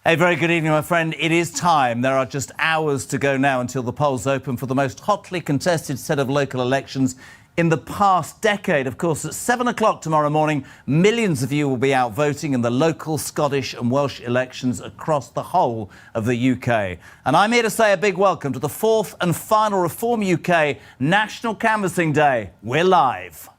A very good evening, my friend. It is time. There are just hours to go now until the polls open for the most hotly contested set of local elections in the past decade. Of course, at 7 o'clock tomorrow morning, millions of you will be out voting in the local Scottish and Welsh elections across the whole of the UK. And I'm here to say a big welcome to the fourth and final Reform UK National Canvassing Day. We're live.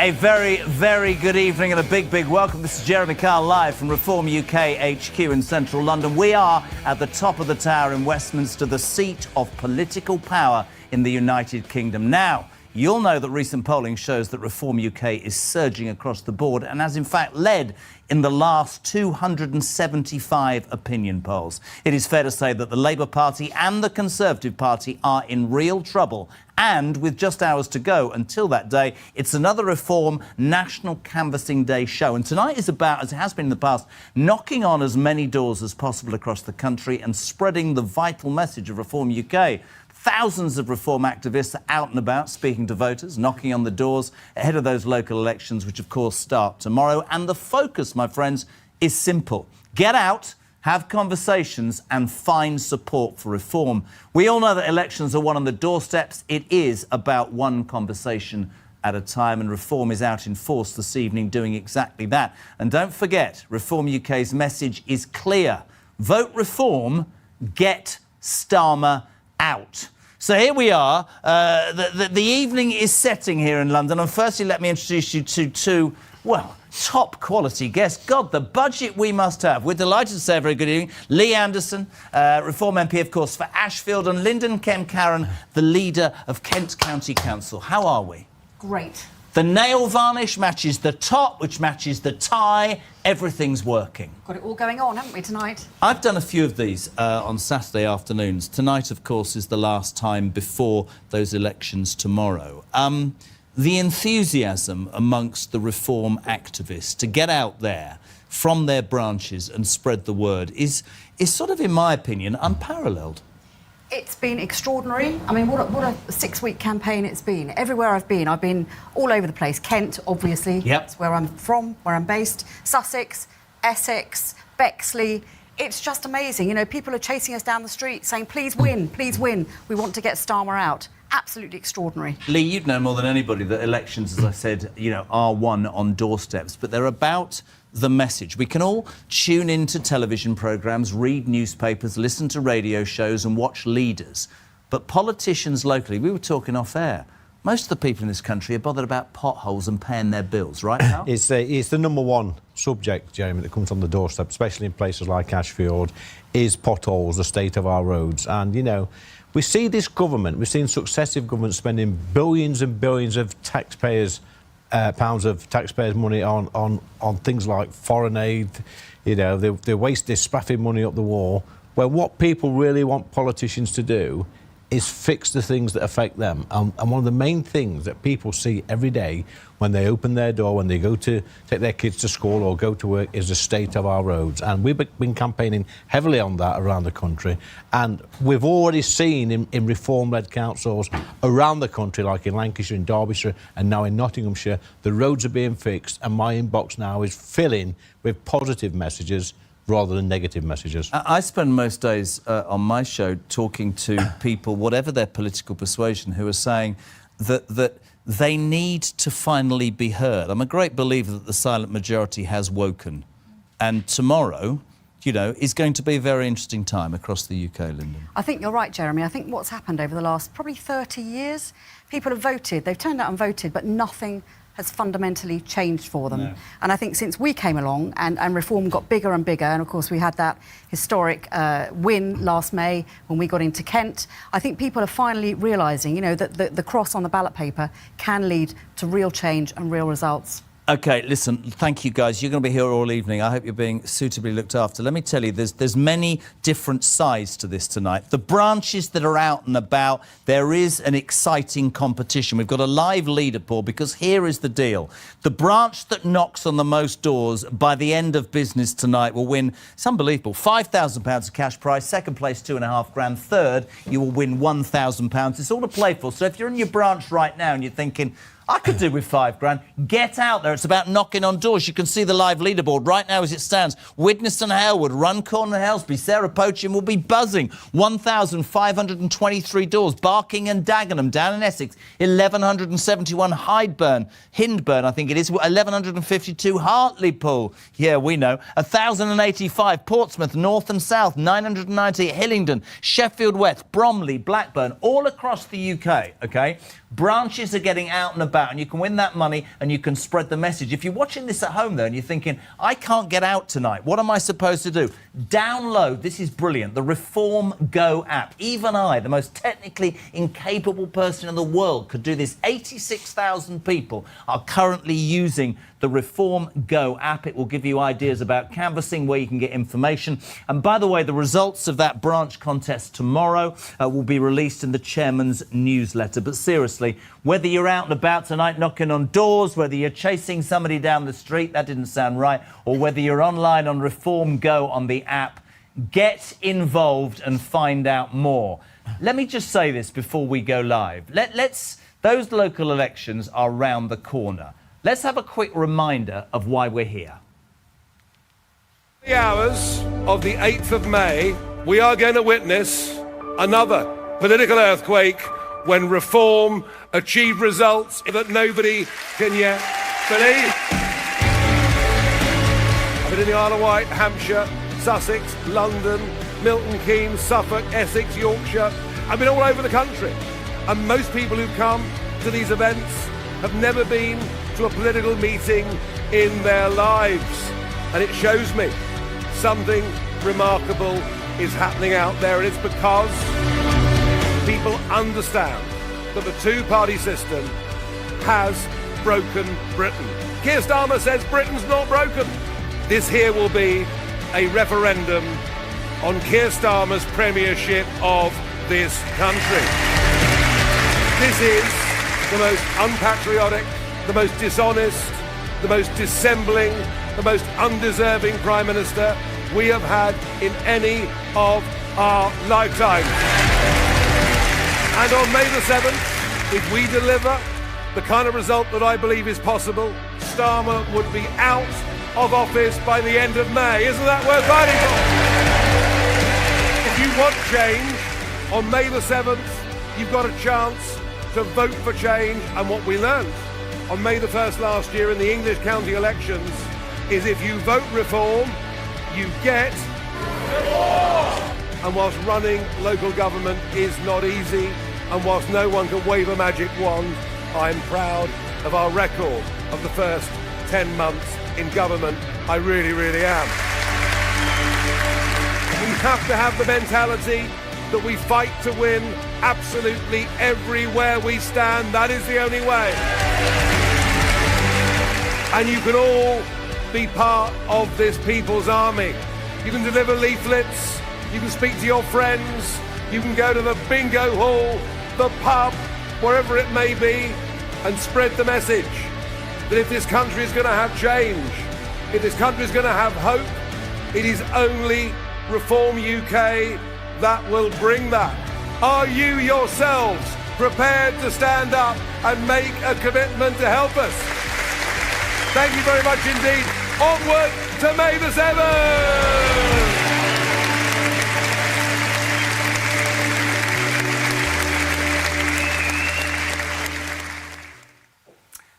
A very, very good evening and a big, big welcome. This is Jeremy Kyle live from Reform UK HQ in central London. We are at the top of the tower in Westminster, the seat of political power in the United Kingdom. Now, you'll know that recent polling shows that Reform UK is surging across the board and has in fact led in the last 275 opinion polls. It is fair to say that the Labour Party and the Conservative Party are in real trouble. And with just hours to go until that day, it's another Reform National Canvassing Day show. And tonight is about, as it has been in the past, knocking on as many doors as possible across the country and spreading the vital message of Reform UK. Thousands of Reform activists are out and about speaking to voters, knocking on the doors ahead of those local elections, which of course start tomorrow. And the focus, my friends, is simple. Get out, have conversations and find support for reform. We all know that elections are won on the doorsteps. It is about one conversation at a time, and Reform is out in force this evening doing exactly that. And don't forget, Reform UK's message is clear. Vote Reform, get Starmer out. So here we are. The evening is setting here in London. And firstly, let me introduce you to two, well, top quality guests. God, the budget we must have. We're delighted to say a very good evening. Lee Anderson, Reform MP, of course, for Ashfield, and Lyndon Kemp-Carron, the leader of Kent County Council. How are we? Great. The nail varnish matches the top, which matches the tie. Everything's working. Got it all going on, haven't we, tonight? I've done a few of these on Saturday afternoons. Tonight, of course, is the last time before those elections tomorrow. The enthusiasm amongst the Reform activists to get out there from their branches and spread the word is sort of, in my opinion, unparalleled. It's been extraordinary. I mean, what a 6-week campaign it's been. Everywhere I've been all over the place. Kent, obviously. Yep. That's where I'm from, where I'm based. Sussex, Essex, Bexley. It's just amazing. You know, people are chasing us down the street saying, please win, we want to get Starmer out. Absolutely extraordinary. Lee, you'd know more than anybody that elections, as I said, you know, are won on doorsteps, but they're about the message. We can all tune into television programmes, read newspapers, listen to radio shows and watch leaders. But politicians locally, we were talking off air, most of the people in this country are bothered about potholes and paying their bills, right now? It's the number one subject, Jeremy, that comes on the doorstep, especially in places like Ashfield, is potholes, the state of our roads. And, you know, we see this government, we've seen successive governments spending billions and billions of taxpayers' pounds of taxpayers' money on things like foreign aid. You know, they're spaffing money up the wall, where what people really want politicians to do is fix the things that affect them. And one of the main things that people see every day when they open their door, when they go to take their kids to school or go to work, is the state of our roads. And we've been campaigning heavily on that around the country. And we've already seen in reform-led councils around the country, like in Lancashire, in Derbyshire, and now in Nottinghamshire, the roads are being fixed, and my inbox now is filling with positive messages rather than negative messages. I spend most days on my show talking to people, whatever their political persuasion, who are saying that they need to finally be heard. I'm a great believer that the silent majority has woken. And tomorrow, you know, is going to be a very interesting time across the UK, Lyndon. I think you're right, Jeremy. I think what's happened over the last probably 30 years, people have voted, they've turned out and voted, but nothing has fundamentally changed for them. No. And I think since we came along and Reform got bigger and bigger, and of course we had that historic win last May when we got into Kent, I think people are finally realising, you know, that the cross on the ballot paper can lead to real change and real results. OK, listen, thank you, guys. You're going to be here all evening. I hope you're being suitably looked after. Let me tell you, there's many different sides to this tonight. The branches that are out and about, there is an exciting competition. We've got a live leaderboard because here is the deal. The branch that knocks on the most doors by the end of business tonight will win, it's unbelievable, £5,000 of cash prize. Second place, £2.5 grand. Third, you will win £1,000. It's all to play for. So if you're in your branch right now and you're thinking, I could do with £5 grand. Get out there. It's about knocking on doors. You can see the live leaderboard right now as it stands. Widneston, Halewood, Runcorn and Helsby, Sarah Poacham will be buzzing. 1,523 doors. Barking and Dagenham down in Essex. 1,171 Hindburn, I think it is. 1,152 Hartlepool. Yeah, we know. 1,085 Portsmouth, North and South. 990 Hillingdon, Sheffield West, Bromley, Blackburn, all across the UK, OK? Branches are getting out and about, and you can win that money and you can spread the message. If you're watching this at home, though, and you're thinking, I can't get out tonight, what am I supposed to do? Download, this is brilliant, the Reform Go app. Even I, the most technically incapable person in the world, could do this. 86,000 people are currently using the Reform Go app. It will give you ideas about canvassing, where you can get information. And by the way, the results of that branch contest tomorrow will be released in the chairman's newsletter. But seriously, whether you're out and about tonight knocking on doors, whether you're chasing somebody down the street, that didn't sound right, or whether you're online on Reform Go on the app, get involved and find out more. Let me just say this before we go live. Those local elections are round the corner. Let's have a quick reminder of why we're here. The hours of the 8th of May, we are going to witness another political earthquake when Reform achieve results that nobody can yet believe. I've been in the Isle of Wight, Hampshire, Sussex, London, Milton Keynes, Suffolk, Essex, Yorkshire. I've been all over the country. And most people who come to these events have never been to a political meeting in their lives. And it shows me something remarkable is happening out there, and it's because people understand that the two-party system has broken Britain. Keir Starmer says Britain's not broken. This here will be a referendum on Keir Starmer's premiership of this country. This is the most unpatriotic, the most dishonest, the most dissembling, the most undeserving Prime Minister we have had in any of our lifetimes. And on May the 7th, if we deliver the kind of result that I believe is possible, Starmer would be out of office by the end of May. Isn't that worth fighting for? If you want change, on May the 7th, you've got a chance to vote for change. And what we learned on May the 1st last year in the English county elections is if you vote Reform, you get Reform! And whilst running local government is not easy, and whilst no one can wave a magic wand, I'm proud of our record of the first 10 months in government. I really, really am. We have to have the mentality that we fight to win absolutely everywhere we stand. That is the only way. And you can all be part of this people's army. You can deliver leaflets, you can speak to your friends, you can go to the bingo hall, the pub, wherever it may be, and spread the message that if this country is going to have change, if this country is going to have hope, it is only Reform UK that will bring that. Are you yourselves prepared to stand up and make a commitment to help us? Thank you very much indeed. Onward to May the 7th!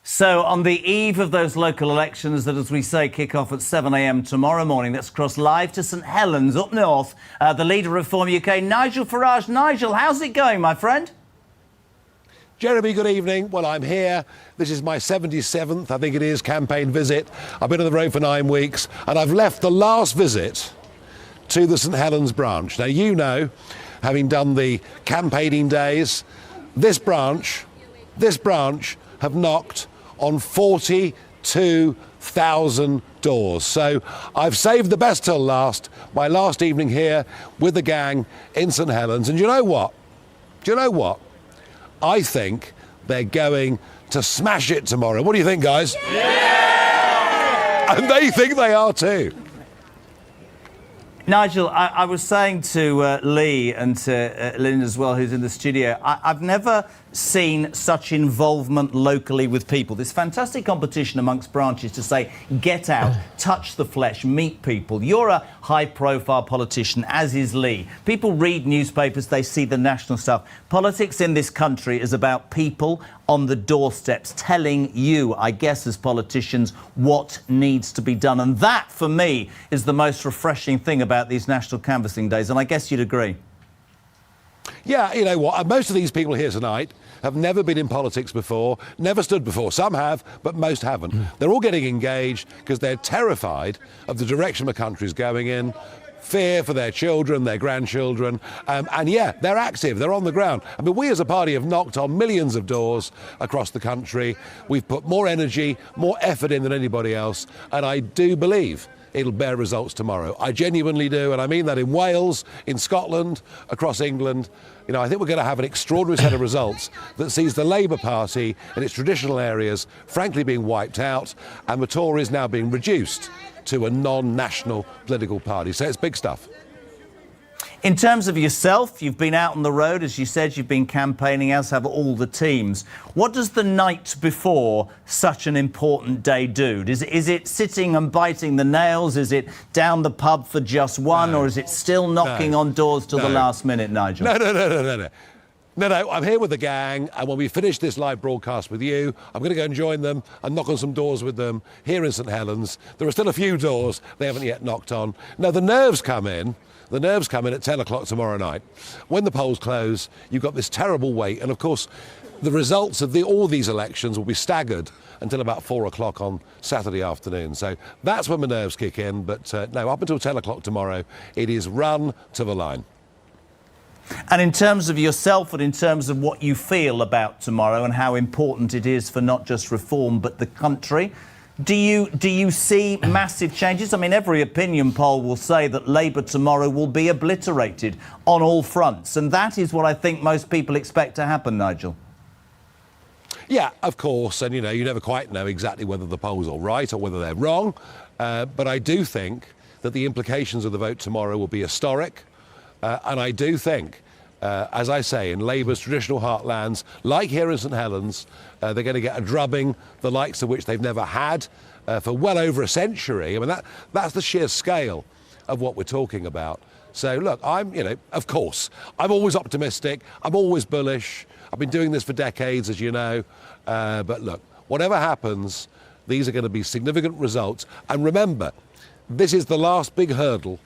So on the eve of those local elections that, as we say, kick off at 7 a.m. tomorrow morning, let's cross live to St Helens up north. The leader of Reform UK, Nigel Farage. Nigel, how's it going, my friend? Jeremy, good evening. Well, I'm here. This is my 77th, I think it is, campaign visit. I've been on the road for 9 weeks, and I've left the last visit to the St Helens branch. Now, you know, having done the campaigning days, this branch have knocked on 40 2,000 doors. So I've saved the best till last, my last evening here with the gang in St Helens. And you know what? I think they're going to smash it tomorrow. What do you think, guys? Yeah! And they think they are too. Nigel, I was saying to Lee and to Lynn as well, who's in the studio, I've never seen such involvement locally with people. This fantastic competition amongst branches to say, get out, touch the flesh, meet people. You're a high-profile politician, as is Lee. People read newspapers, they see the national stuff. Politics in this country is about people on the doorsteps telling you, I guess, as politicians, what needs to be done. And that, for me, is the most refreshing thing about these national canvassing days. And I guess you'd agree. Yeah, you know what? Most of these people here tonight have never been in politics before, never stood before. Some have, but most haven't. They're all getting engaged because they're terrified of the direction the country's going in, fear for their children, their grandchildren, and yeah, they're active, they're on the ground. I mean, we as a party have knocked on millions of doors across the country. We've put more energy, more effort in than anybody else, and I do believe it'll bear results tomorrow. I genuinely do, and I mean that in Wales, in Scotland, across England. You know, I think we're going to have an extraordinary set of results that sees the Labour Party in its traditional areas frankly being wiped out, and the Tories now being reduced to a non-national political party. So it's big stuff. In terms of yourself, you've been out on the road, as you said, you've been campaigning, as have all the teams. What does the night before such an important day do? Is it sitting and biting the nails? Is it down the pub for just one? Or is it still knocking on doors till the last minute, Nigel? No, I'm here with the gang, and when we finish this live broadcast with you, I'm going to go and join them and knock on some doors with them here in St Helens. There are still a few doors they haven't yet knocked on. Now, the nerves come in. The nerves come in at 10 o'clock tomorrow night. When the polls close, you've got this terrible wait. And, of course, the results of all these elections will be staggered until about 4 o'clock on Saturday afternoon. So that's when the nerves kick in. But, no, up until 10 o'clock tomorrow, it is run to the line. And in terms of yourself and in terms of what you feel about tomorrow and how important it is for not just reform but the country, do you see massive changes? I mean, every opinion poll will say that Labour tomorrow will be obliterated on all fronts. And that is what I think most people expect to happen, Nigel. Yeah, of course. And, you know, you never quite know exactly whether the polls are right or whether they're wrong. But I do think that the implications of the vote tomorrow will be historic. And I do think, as I say, in Labour's traditional heartlands, like here in St Helens, they're going to get a drubbing, the likes of which they've never had for well over a century. I mean, that's the sheer scale of what we're talking about. So, look, of course, I'm always optimistic. I'm always bullish. I've been doing this for decades, as you know. But look, whatever happens, these are going to be significant results. And remember, this is the last big hurdle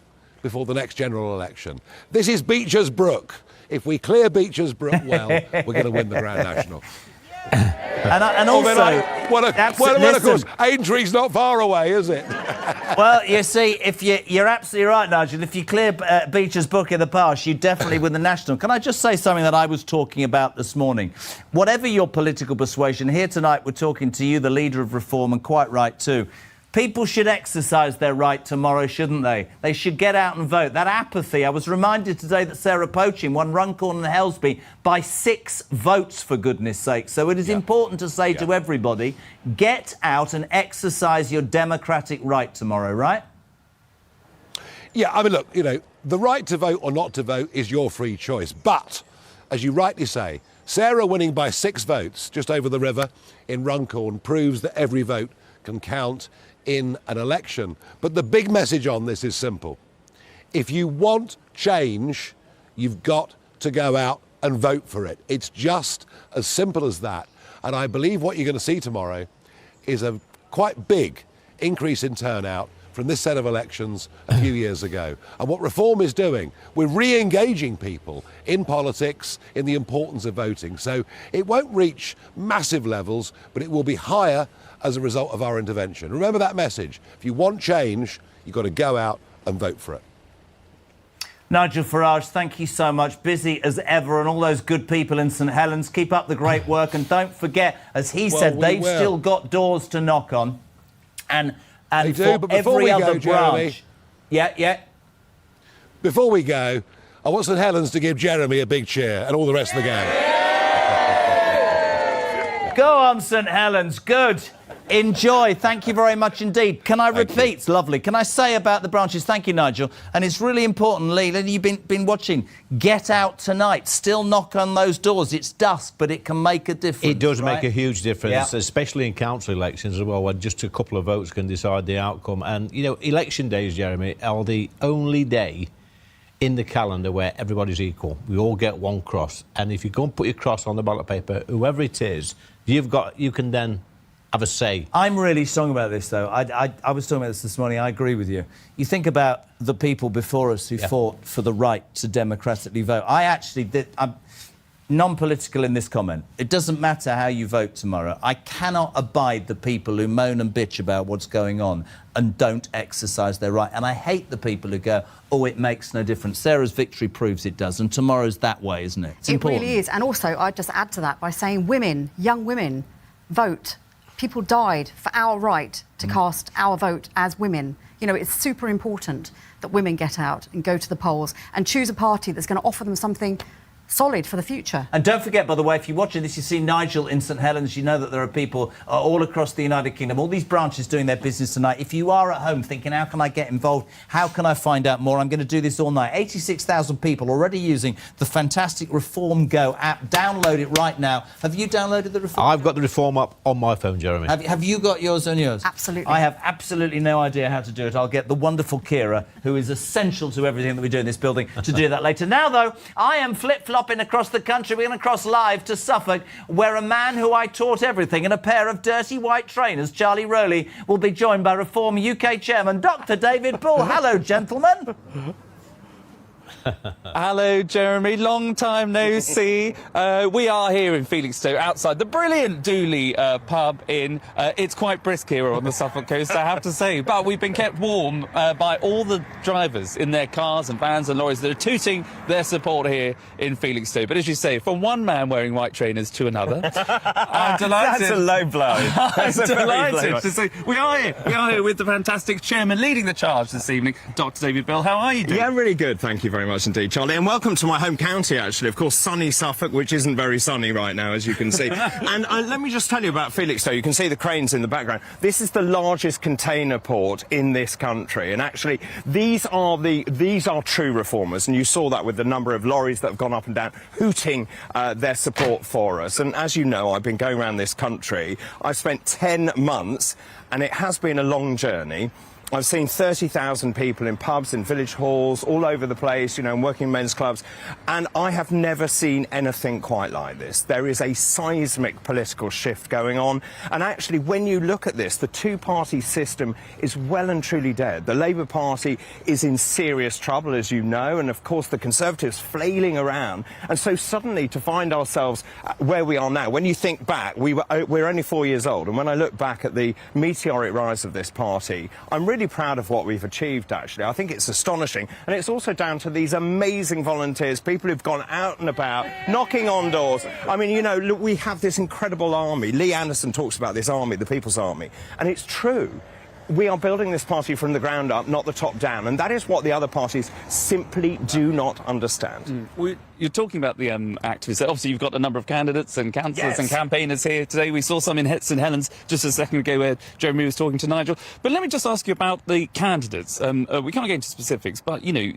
before the next general election. This is Beecher's Brook. If we clear Beecher's Brook well, we're going to win the Grand National. And also, of course, Aintree's not far away, is it? Well, you see, if you're absolutely right, Nigel. If you clear Beecher's Brook in the past, you definitely win the National. Can I just say something that I was talking about this morning? Whatever your political persuasion, here tonight we're talking to you, the leader of Reform, and quite right too. People should exercise their right tomorrow, shouldn't they? They should get out and vote. That apathy, I was reminded today that Sarah Poaching won Runcorn and Helsby by 6 votes, for goodness sake. So it is important to say to everybody, get out and exercise your democratic right tomorrow, right? Yeah, I mean, look, you know, the right to vote or not to vote is your free choice. But, as you rightly say, Sarah winning by 6 votes just over the river in Runcorn proves that every vote can count in an election. But the big message on this is simple. If you want change, you've got to go out and vote for it. It's just as simple as that. And I believe what you're going to see tomorrow is a quite big increase in turnout from this set of elections a few years ago. And what Reform is doing, we're re-engaging people in politics, in the importance of voting. So it won't reach massive levels, but it will be higher as a result of our intervention. Remember that message. If you want change, you've got to go out and vote for it. Nigel Farage, thank you so much. Busy as ever, and all those good people in St Helens. Keep up the great work, and don't forget, as he said, they've still got doors to knock on. And They do, for but before every we other go, Jeremy- branch. Yeah. Before we go, I want St Helens to give Jeremy a big cheer and all the rest of the gang. Go on, St Helens. Good. Enjoy. Thank you very much indeed. Can I repeat? It's lovely. Can I say about the branches? Thank you, Nigel. And it's really important, Lee, that you've been watching. Get out tonight. Still knock on those doors. It's dusk, but it can make a difference. It does right? make a huge difference, Yeah. especially in council elections as well, where just a couple of votes can decide the outcome. And, you know, election days, Jeremy, are the only day in the calendar where everybody's equal. We all get one cross. And if you go and put your cross on the ballot paper, whoever it is, you can then have a say. I'm really strong about this, though. I was talking about this morning. I agree with you. You think about the people before us who fought for the right to democratically vote. I'm non-political in this comment. It doesn't matter how you vote tomorrow. I cannot abide the people who moan and bitch about what's going on and don't exercise their right. And I hate the people who go, oh, it makes no difference. Sarah's victory proves it does. And tomorrow's that way, isn't it? It's important. It really is. And also, I'd just add to that by saying women, young women, vote. People died for our right to cast our vote as women. You know, it's super important that women get out and go to the polls and choose a party that's going to offer them something solid for the future. And don't forget, by the way, if you're watching this, you see Nigel in St Helens, you know that there are people all across the United Kingdom, all these branches doing their business tonight. If you are at home thinking, how can I get involved? How can I find out more? I'm going to do this all night. 86,000 people already using the fantastic Reform Go app. Download it right now. Have you downloaded the Reform I've got the Reform app on my phone, Jeremy. Have you got yours on yours? Absolutely. I have absolutely no idea how to do it. I'll get the wonderful Kira, who is essential to everything that we do in this building, to do that later. Now, though, I am flip-flopping across the country. We're going to cross live to Suffolk, where a man who I taught everything in a pair of dirty white trainers, Charlie Rowley, will be joined by Reform UK Chairman Dr. David Bull. Hello, gentlemen. Hello, Jeremy. Long time no see. We are here in Felixstowe, outside the brilliant Dooley pub inn. It's quite brisk here on the Suffolk coast, I have to say. But we've been kept warm by all the drivers in their cars and vans and lorries that are tooting their support here in Felixstowe. But as you say, from one man wearing white trainers to another, I'm delighted. That's a low blow. That's a very delighted low to say we are here with the fantastic chairman leading the charge this evening, Dr. David Bull. How are you doing? Yeah, really good. Thank you very much indeed, Charlie. And welcome to my home county, actually. Of course, sunny Suffolk, which isn't very sunny right now, as you can see. And let me just tell you about Felixstowe. You can see the cranes in the background. This is the largest container port in this country. And actually, these are true reformers. And you saw that with the number of lorries that have gone up and down, hooting their support for us. And as you know, I've been going around this country. I've spent 10 months, and it has been a long journey. I've seen 30,000 people in pubs, in village halls, all over the place, you know, in working men's clubs, and I have never seen anything quite like this. There is a seismic political shift going on, and actually, when you look at this, the two-party system is well and truly dead. The Labour Party is in serious trouble, as you know, and of course the Conservatives flailing around, and so suddenly to find ourselves where we are now, when you think back, we're only 4 years old, and when I look back at the meteoric rise of this party, I'm really proud of what we've achieved, actually. I think it's astonishing, and it's also down to these amazing volunteers, people who've gone out and about, knocking on doors. I mean, you know, look, we have this incredible army. Lee Anderson talks about this army, the People's Army, and it's true. We are building this party from the ground up, not the top down, and that is what the other parties simply do not understand. You're talking about the activists. Obviously, you've got a number of candidates and councillors and campaigners here today. We saw some in St Helens just a second ago where Jeremy was talking to Nigel. But let me just ask you about the candidates. We can't get into specifics, but, you know,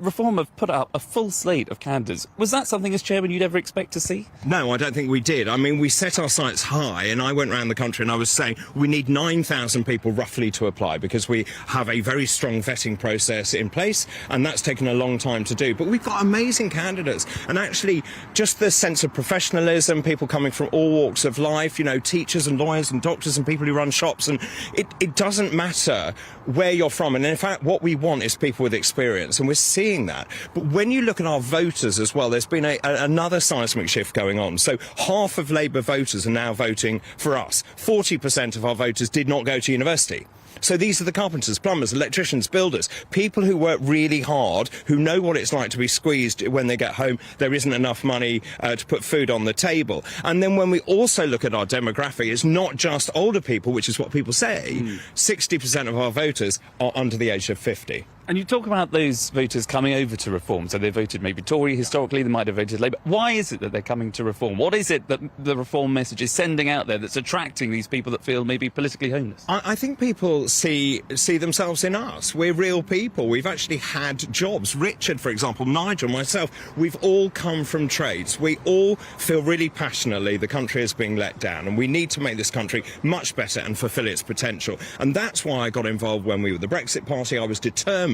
Reform have put up a full slate of candidates. Was that something, as chairman, you'd ever expect to see? No, I don't think we did. I mean, we set our sights high, and I went around the country and I was saying we need 9,000 people roughly to apply, because we have a very strong vetting process in place, and that's taken a long time to do. But we've got amazing candidates, and actually just the sense of professionalism, people coming from all walks of life, you know, teachers and lawyers and doctors and people who run shops, and it doesn't matter where you're from. And in fact, what we want is people with experience, and we're seeing that. But when you look at our voters as well, there's been another seismic shift going on. So half of Labour voters are now voting for us. 40% of our voters did not go to university. So these are the carpenters, plumbers, electricians, builders, people who work really hard, who know what it's like to be squeezed when they get home. There isn't enough money to put food on the table. And then when we also look at our demographic, it's not just older people, which is what people say. 60% of our voters are under the age of 50. And you talk about those voters coming over to Reform. So they voted maybe Tory historically, they might have voted Labour. Why is it that they're coming to Reform? What is it that the Reform message is sending out there that's attracting these people that feel maybe politically homeless? I think people see themselves in us. We're real people. We've actually had jobs. Richard, for example, Nigel, myself, we've all come from trades. We all feel really passionately the country is being let down, and we need to make this country much better and fulfil its potential. And that's why I got involved when we were the Brexit Party. I was determined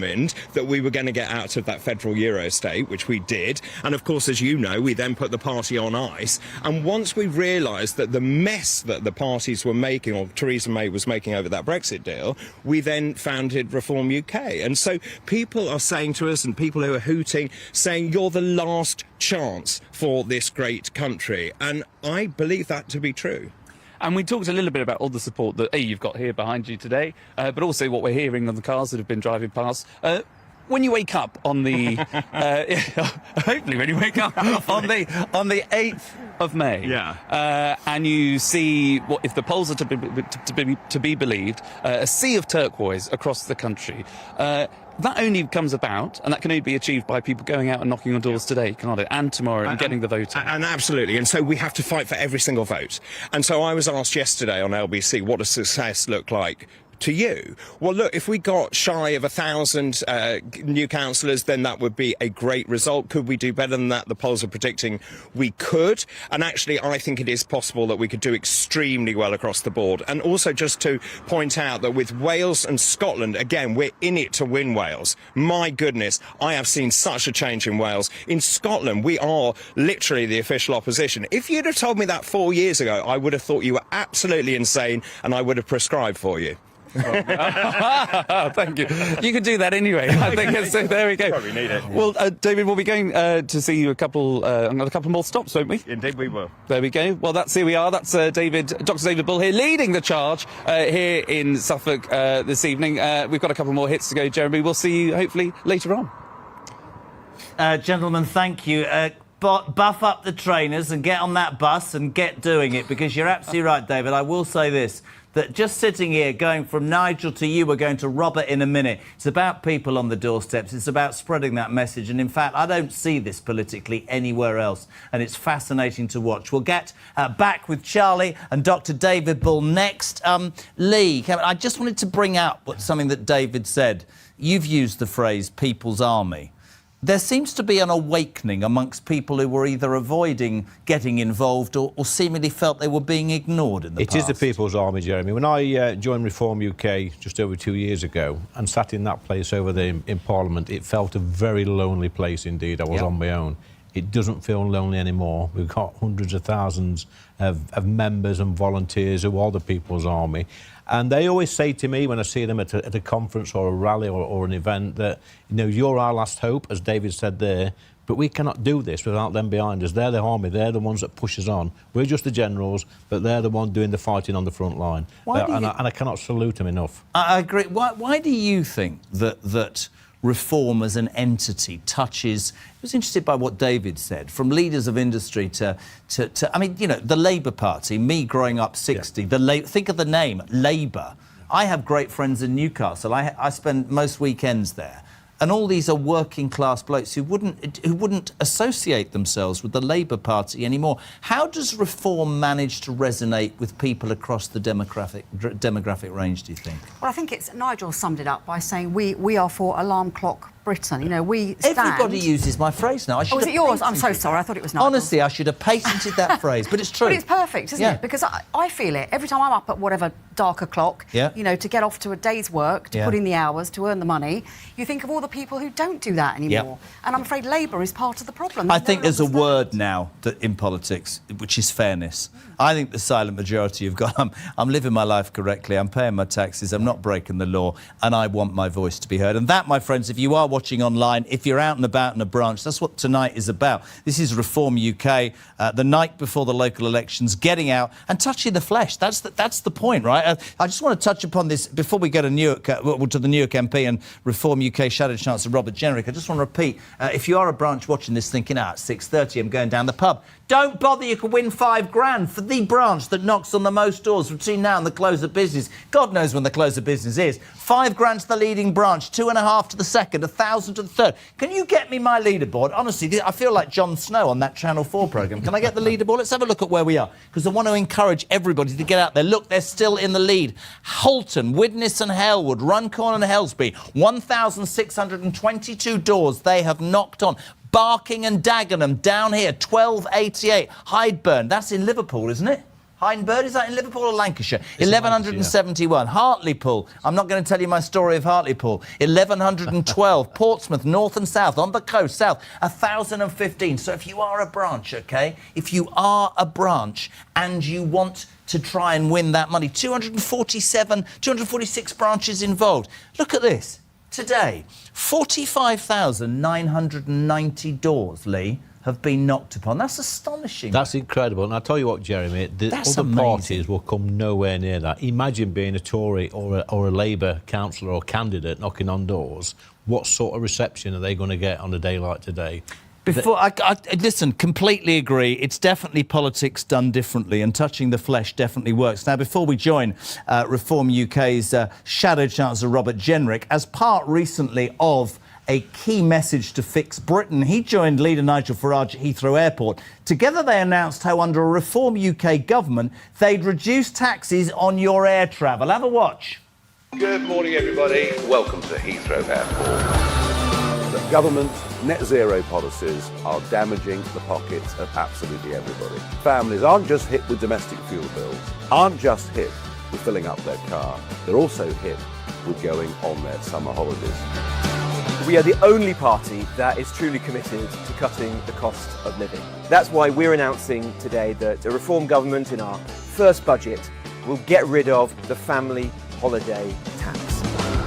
that we were going to get out of that federal Euro state, which we did. And of course, as you know, we then put the party on ice. And once we realised that the mess that the parties were making, or Theresa May was making over that Brexit deal, we then founded Reform UK. And so people are saying to us, and people who are hooting, saying, you're the last chance for this great country. And I believe that to be true. And we talked a little bit about all the support that you've got here behind you today, but also what we're hearing on the cars that have been driving past. When you wake up on the, hopefully when you wake up on the 8th of May, and you see what, if the polls are to be believed, a sea of turquoise across the country. That only comes about, and that can only be achieved by people going out and knocking on doors today, can't it? And tomorrow, and getting the vote in. And absolutely. And so we have to fight for every single vote. And so I was asked yesterday on LBC, what does success look like to you? Well, look, if we got shy of 1,000 new councillors, then that would be a great result. Could we do better than that? The polls are predicting we could. And actually, I think it is possible that we could do extremely well across the board. And also just to point out that with Wales and Scotland, again, we're in it to win Wales. My goodness, I have seen such a change in Wales. In Scotland, we are literally the official opposition. If you'd have told me that 4 years ago, I would have thought you were absolutely insane, and I would have prescribed for you. Thank you. You could do that anyway. I think so. There we go. Probably need it. Well, David, we'll be going to see you a couple more stops, won't we? Indeed, we will. There we go. Well, here we are. That's Dr. David Bull here, leading the charge here in Suffolk this evening. We've got a couple more hits to go, Jeremy. We'll see you hopefully later on. Gentlemen, thank you. Buff up the trainers and get on that bus and get doing it, because you're absolutely right, David. I will say this, that just sitting here, going from Nigel to you, we're going to Robert in a minute. It's about people on the doorsteps. It's about spreading that message. And in fact, I don't see this politically anywhere else. And it's fascinating to watch. We'll get back with Charlie and Dr. David Bull next. Lee, I just wanted to bring out something that David said. You've used the phrase people's army. There seems to be an awakening amongst people who were either avoiding getting involved or seemingly felt they were being ignored in the past. It is the People's Army, Jeremy. When I joined Reform UK just over 2 years ago and sat in that place over there in Parliament, it felt a very lonely place indeed. I was on my own. It doesn't feel lonely anymore. We've got hundreds of thousands of members and volunteers who are the People's Army. And they always say to me when I see them at a conference or a rally or an event that, you know, you're our last hope, as David said there, but we cannot do this without them behind us. They're the army. They're the ones that push us on. We're just the generals, but they're the one doing the fighting on the front line. And I cannot salute them enough. I agree. Why do you think that Reform as an entity touches... I was interested by what David said, from leaders of industry to I mean, you know, the Labour Party, me growing up 60, think of the name, Labour. I have great friends in Newcastle. I spend most weekends there. And all these are working class blokes who wouldn't associate themselves with the Labour Party anymore. How does Reform manage to resonate with people across the demographic range, do you think? Well, I think Nigel summed it up by saying we are for alarm clock Britain. You know, we stand... Everybody uses my phrase now. Oh, is it yours? I'm so sorry. I thought it was Nigel. Honestly, I should have patented that phrase, but it's true. But it's perfect, isn't it? Because I feel it. Every time I'm up at whatever dark o'clock, you know, to get off to a day's work, to put in the hours, to earn the money, you think of all the people who don't do that anymore. And I'm afraid Labour is part of the problem. I think there's a word now that in politics, which is fairness. I think the silent majority have gone, I'm living my life correctly, I'm paying my taxes, I'm not breaking the law, and I want my voice to be heard. And that, my friends, if you are watching watching online, if you're out and about in a branch, that's what tonight is about. This is Reform UK, the night before the local elections, getting out and touching the flesh. That's the point, right? I just want to touch upon this before we go to Newark, to the Newark MP and Reform UK Shadow Chancellor Robert Jenrick. I just want to repeat, if you are a branch watching this thinking, at 6:30 I'm going down the pub, don't bother, you can win £5,000 for the branch that knocks on the most doors between now and the close of business. God knows when the close of business is. £5,000 to the leading branch, 2.5 to the second, 1,000 to the third. Can you get me my leaderboard? Honestly, I feel like Jon Snow on that Channel 4 programme. Can I get the leaderboard? Let's have a look at where we are, because I want to encourage everybody to get out there. Look, they're still in the lead. Halton, Widnes and Halewood, Runcorn and Helsby, 1,622 doors they have knocked on. Barking and Dagenham down here, 1288. Hydeburn, that's in Liverpool, isn't it? Hydeburn, is that in Liverpool or Lancashire? 1,171. Hartlepool, I'm not going to tell you my story of Hartlepool. 1,112. Portsmouth, north and south, on the coast, south, 1,015. So if you are a branch, OK, if you are a branch and you want to try and win that money, 246 branches involved. Look at this. Today, 45,990 doors, Lee, have been knocked upon. That's astonishing. That's incredible. And I'll tell you what, Jeremy, the That's other amazing. parties will come nowhere near that. Imagine being a Tory or a Labour councillor or candidate knocking on doors. What sort of reception are they going to get on a day like today? Before I listen, completely agree. It's definitely politics done differently, and touching the flesh definitely works. Now, before we join Reform UK's Shadow Chancellor Robert Jenrick, as part recently of a key message to fix Britain, he joined leader Nigel Farage at Heathrow Airport. Together they announced how under a Reform UK government they'd reduce taxes on your air travel. Have a watch. Good morning, everybody. Welcome to Heathrow Airport. The government net zero policies are damaging the pockets of absolutely everybody. Families aren't just hit with domestic fuel bills, aren't just hit with filling up their car, they're also hit with going on their summer holidays. We are the only party that is truly committed to cutting the cost of living. That's why we're announcing today that a Reform government in our first budget will get rid of the family holiday tax.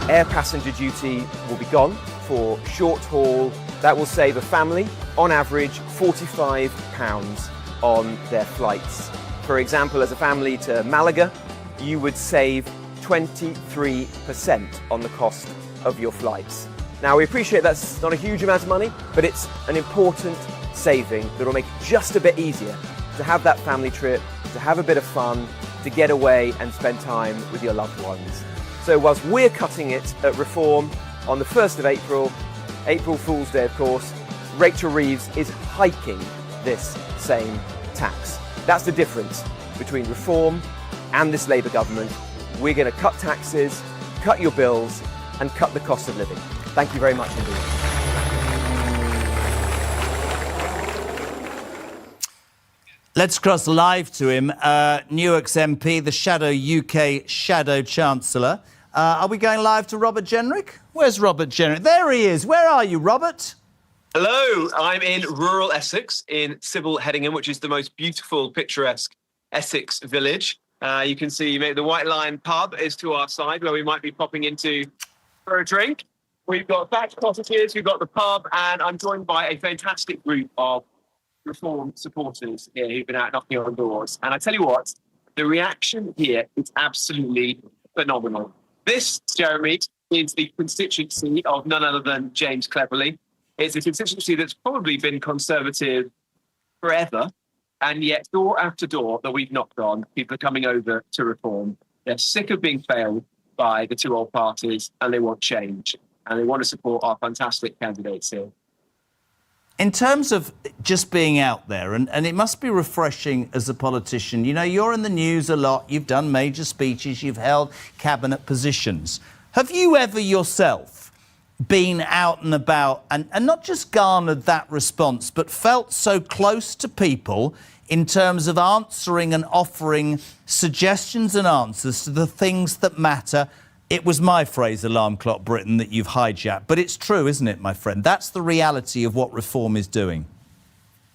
Air passenger duty will be gone for short haul. That will save a family, on average, £45 on their flights. For example, as a family to Malaga, you would save 23% on the cost of your flights. Now, we appreciate that's not a huge amount of money, but it's an important saving that will make it just a bit easier to have that family trip, to have a bit of fun, to get away and spend time with your loved ones. So whilst we're cutting it at Reform on the 1st of April, April Fool's Day, of course, Rachel Reeves is hiking this same tax. That's the difference between Reform and this Labour government. We're going to cut taxes, cut your bills, and cut the cost of living. Thank you very much indeed. Let's cross live to him. Newark's MP, the Shadow UK Shadow Chancellor. Are we going live to Robert Jenrick? Where's Robert Jenrick? There he is. Where are you, Robert? Hello, I'm in rural Essex, in Sybil Headingham, which is the most beautiful, picturesque Essex village. You can see the White Lion pub is to our side, where we might be popping into for a drink. We've got thatched cottages, we've got the pub, and I'm joined by a fantastic group of Reform supporters here who've been out knocking on doors. And I tell you what, the reaction here is absolutely phenomenal. This, Jeremy, is the constituency of none other than James Cleverly. It's a constituency that's probably been Conservative forever, and yet door after door that we've knocked on, people are coming over to Reform. They're sick of being failed by the two old parties, and they want change, and they want to support our fantastic candidates here. In terms of just being out there, and it must be refreshing as a politician, you know, you're in the news a lot, you've done major speeches, you've held cabinet positions. Have you ever yourself been out and about and not just garnered that response, but felt so close to people in terms of answering and offering suggestions and answers to the things that matter? It was my phrase, Alarm Clock Britain, that you've hijacked. But it's true, isn't it, my friend? That's the reality of what Reform is doing.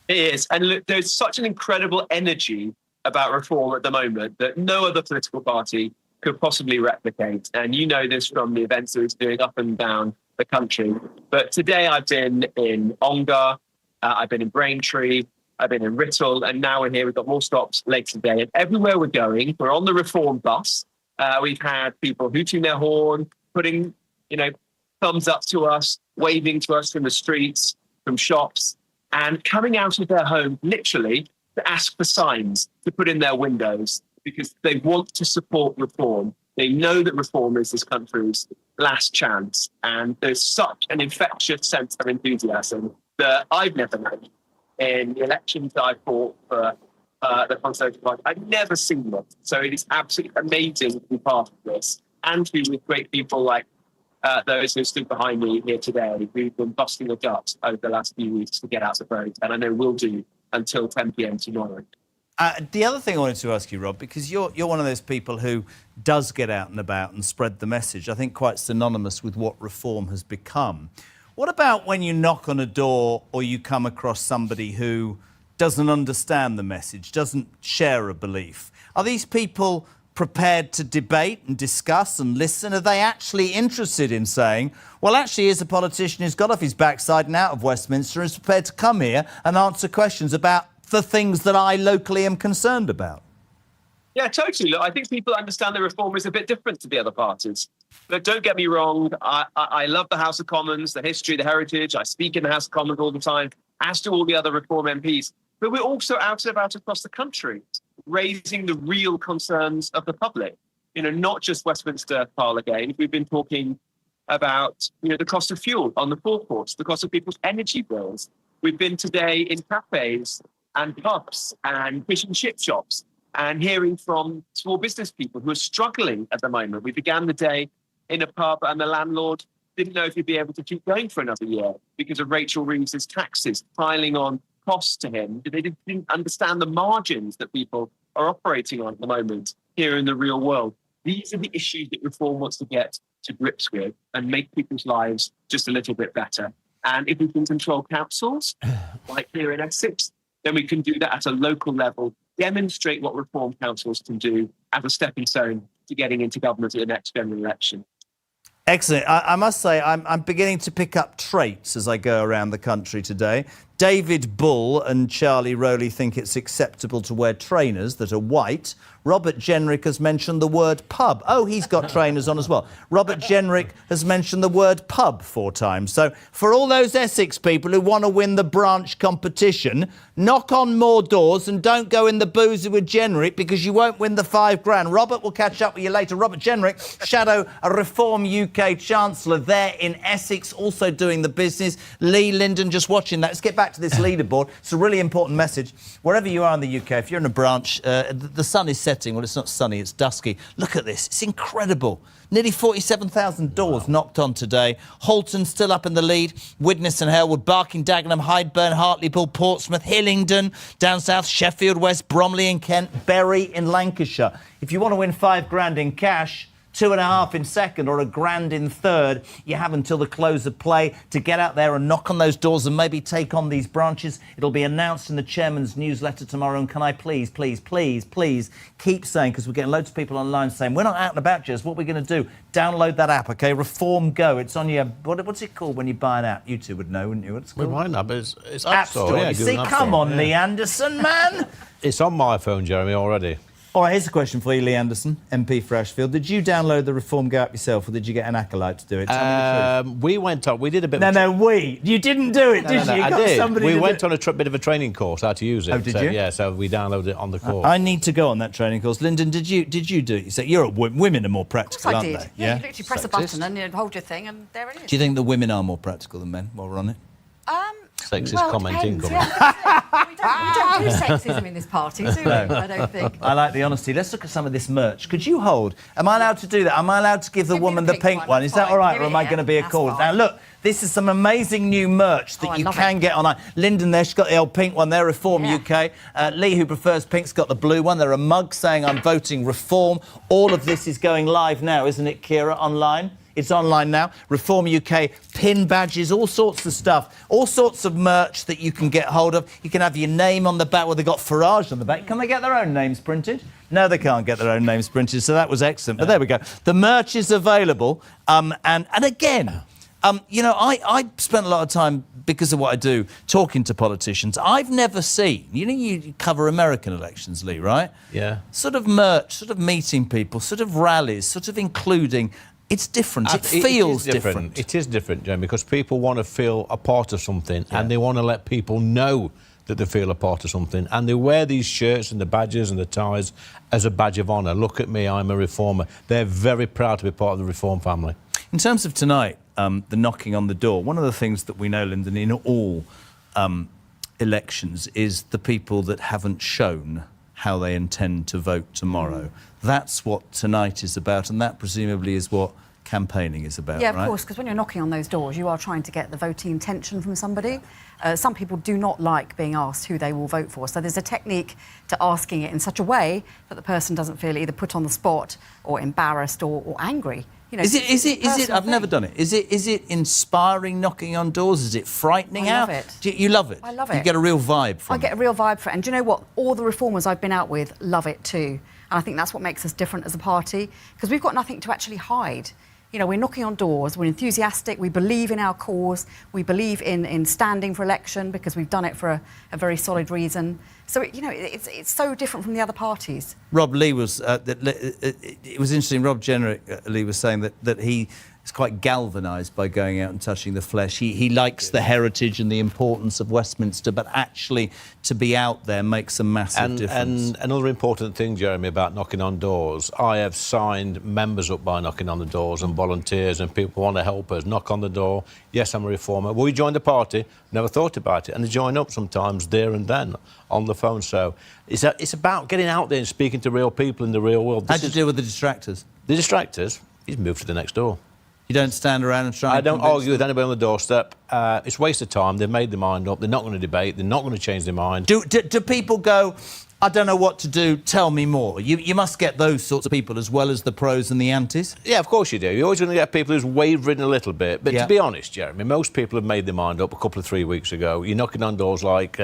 It is. And look, there's such an incredible energy about Reform at the moment that no other political party could possibly replicate. And you know this from the events that it's doing up and down the country. But today I've been in Ongar, I've been in Braintree, I've been in Writtle, and now we're here. We've got more stops later today. And everywhere we're going, we're on the Reform bus. We've had people hooting their horn, putting, thumbs up to us, waving to us from the streets, from shops, and coming out of their home, literally, to ask for signs to put in their windows because they want to support reform. They know that reform is this country's last chance. And there's such an infectious sense of enthusiasm that I've never known in the elections I fought for the Conservative Party. I've never seen it. So it is absolutely amazing to be part of this and to be with great people like those who stood behind me here today, who've been busting their guts over the last few weeks to get out to vote. And I know will do until 10 p.m. tomorrow. The other thing I wanted to ask you, Rob, because you're one of those people who does get out and about and spread the message, I think quite synonymous with what reform has become. What about when you knock on a door or you come across somebody who doesn't understand the message, doesn't share a belief? Are these people prepared to debate and discuss and listen? Are they actually interested in saying, well, actually, here's a politician who's got off his backside and out of Westminster and is prepared to come here and answer questions about the things that I locally am concerned about? Yeah, totally. Look, I think people understand that reform is a bit different to the other parties. But don't get me wrong, I love the House of Commons, the history, the heritage. I speak in the House of Commons all the time, as do all the other reform MPs. But we're also out and about across the country, raising the real concerns of the public. Not just Westminster Parliament. We've been talking about, the cost of fuel on the forecourts, the cost of people's energy bills. We've been today in cafes and pubs and fish and chip shops and hearing from small business people who are struggling at the moment. We began the day in a pub and the landlord didn't know if he'd be able to keep going for another year because of Rachel Reeves's taxes piling on costs to him. They didn't understand the margins that people are operating on at the moment here in the real world. These are the issues that reform wants to get to grips with and make people's lives just a little bit better. And if we can control councils, like here in Essex, then we can do that at a local level, demonstrate what reform councils can do as a stepping stone to getting into government at the next general election. Excellent. I must say, I'm beginning to pick up traits as I go around the country today. David Bull and Charlie Rowley think it's acceptable to wear trainers that are white. Robert Jenrick has mentioned the word pub. Oh, he's got trainers on as well. Robert Jenrick has mentioned the word pub 4 times. So for all those Essex people who want to win the branch competition, knock on more doors and don't go in the boozy with Jenrick because you won't win the £5,000. Robert, we'll catch up with you later. Robert Jenrick, Shadow Reform UK Chancellor there in Essex, also doing the business. Lee Linden just watching that. Let's get back to this leaderboard. It's a really important message. Wherever you are in the UK, if you're in a branch, the sun is setting. Well, it's not sunny, it's dusky. Look at this. It's incredible. Nearly 47,000 doors knocked on today. Halton still up in the lead. Widnes and Halewood, Barking, Dagenham, Hydeburn, Hartlepool, Portsmouth, Hillingdon, down south, Sheffield West, Bromley in Kent, Bury in Lancashire. If you want to win £5,000 in cash, 2.5 in second or £1,000 in third, you have until the close of play to get out there and knock on those doors and maybe take on these branches. It'll be announced in the chairman's newsletter tomorrow. And can I please keep saying, because we're getting loads of people online saying, we're not out and about, Jez, what we're going to do? Download that app, OK? Reform Go. It's on your, what's it called when you buy an app? You two would know, wouldn't you? What's it called? We might not, but it's App Store. Yeah, you see, come on, Lee Anderson, man. It's on my phone, Jeremy, already. All right, here's a question for you, Lee Anderson, MP for Ashfield. Did you download the Reform Go app yourself, or did you get an acolyte to do it? Tell me the truth. We went on. We did a bit. You didn't do it, did you? You I got did. somebody We to went do on a bit of a training course how to use it. Oh, did you? Yeah, so we downloaded it on the course. I need to go on that training course. Lyndon, did you do it? You say women are more practical, I aren't did. they? Yeah, you literally press a button and you hold your thing, and there it is. Do you think the women are more practical than men while we're on it? Sexist commenting. Depends, yeah. we don't do sexism in this party, do we? I don't think. I like the honesty. Let's look at some of this merch. Could you hold? Am I allowed to do that? Am I allowed to give the woman the pink one? Is that all right, or am I going to be a call? Now, look, this is some amazing new merch that you can get online. Lyndon there, she's got the old pink one there, Reform UK. Lee, who prefers pink's got the blue one. There are mugs saying I'm voting Reform. All of this is going live now, isn't it, Kira, online? It's online now. Reform UK, pin badges, all sorts of stuff, all sorts of merch that you can get hold of. You can have your name on the back. Well, they've got Farage on the back. Can they get their own names printed? No, they can't get their own names printed, so that was excellent. But there we go. The merch is available. And again, You know, I spent a lot of time, because of what I do, talking to politicians. I've never seen, you know, you cover American elections, Lee, right? Yeah. Sort of merch, sort of meeting people, sort of rallies, sort of including. It's different. It feels different. It is different, Jamie, because people want to feel a part of something and they want to let people know that they feel a part of something, and they wear these shirts and the badges and the ties as a badge of honour. Look at me, I'm a reformer. They're very proud to be part of the Reform family. In terms of tonight, the knocking on the door, one of the things that we know, Lyndon, in all elections is the people that haven't shown how they intend to vote tomorrow. That's what tonight is about, and that presumably is what campaigning is about, yeah, right? of course, because when you're knocking on those doors, you are trying to get the voting intention from somebody. Some people do not like being asked who they will vote for, so there's a technique to asking it in such a way that the person doesn't feel either put on the spot or embarrassed or angry. You know, Is it? I've never done it. Is it inspiring knocking on doors? Is it frightening I out? love it. You love it. I love it. You get a real vibe from I get a real vibe for it. And do you know what? All the reformers I've been out with love it too. And I think that's what makes us different as a party, because we've got nothing to actually hide. You know, we're knocking on doors, we're enthusiastic, we believe in our cause, we believe in standing for election because we've done it for a very solid reason. So, it's so different from the other parties. Rob Lee was, it was interesting, Rob Jenrick, Lee was saying that he is quite galvanised by going out and touching the flesh. He likes the heritage and the importance of Westminster, but actually to be out there makes a massive difference. And another important thing, Jeremy, about knocking on doors, I have signed members up by knocking on the doors and volunteers and people who want to help us. Knock on the door, yes, I'm a reformer. Well, we joined the party, never thought about it, and they join up sometimes there and then on the phone. So it's about getting out there and speaking to real people in the real world. How do you deal with the distractors? The distractors, he's moved to the next door. You don't stand around and try and I don't convince argue with anybody on the doorstep. It's a waste of time. They've made their mind up. They're not going to debate. They're not going to change their mind. Do people go, I don't know what to do, tell me more? You must get those sorts of people as well as the pros and the antis? Yeah, of course you do. You're always going to get people who's wavering a little bit. But to be honest, Jeremy, most people have made their mind up a couple of 3 weeks ago. You're knocking on doors like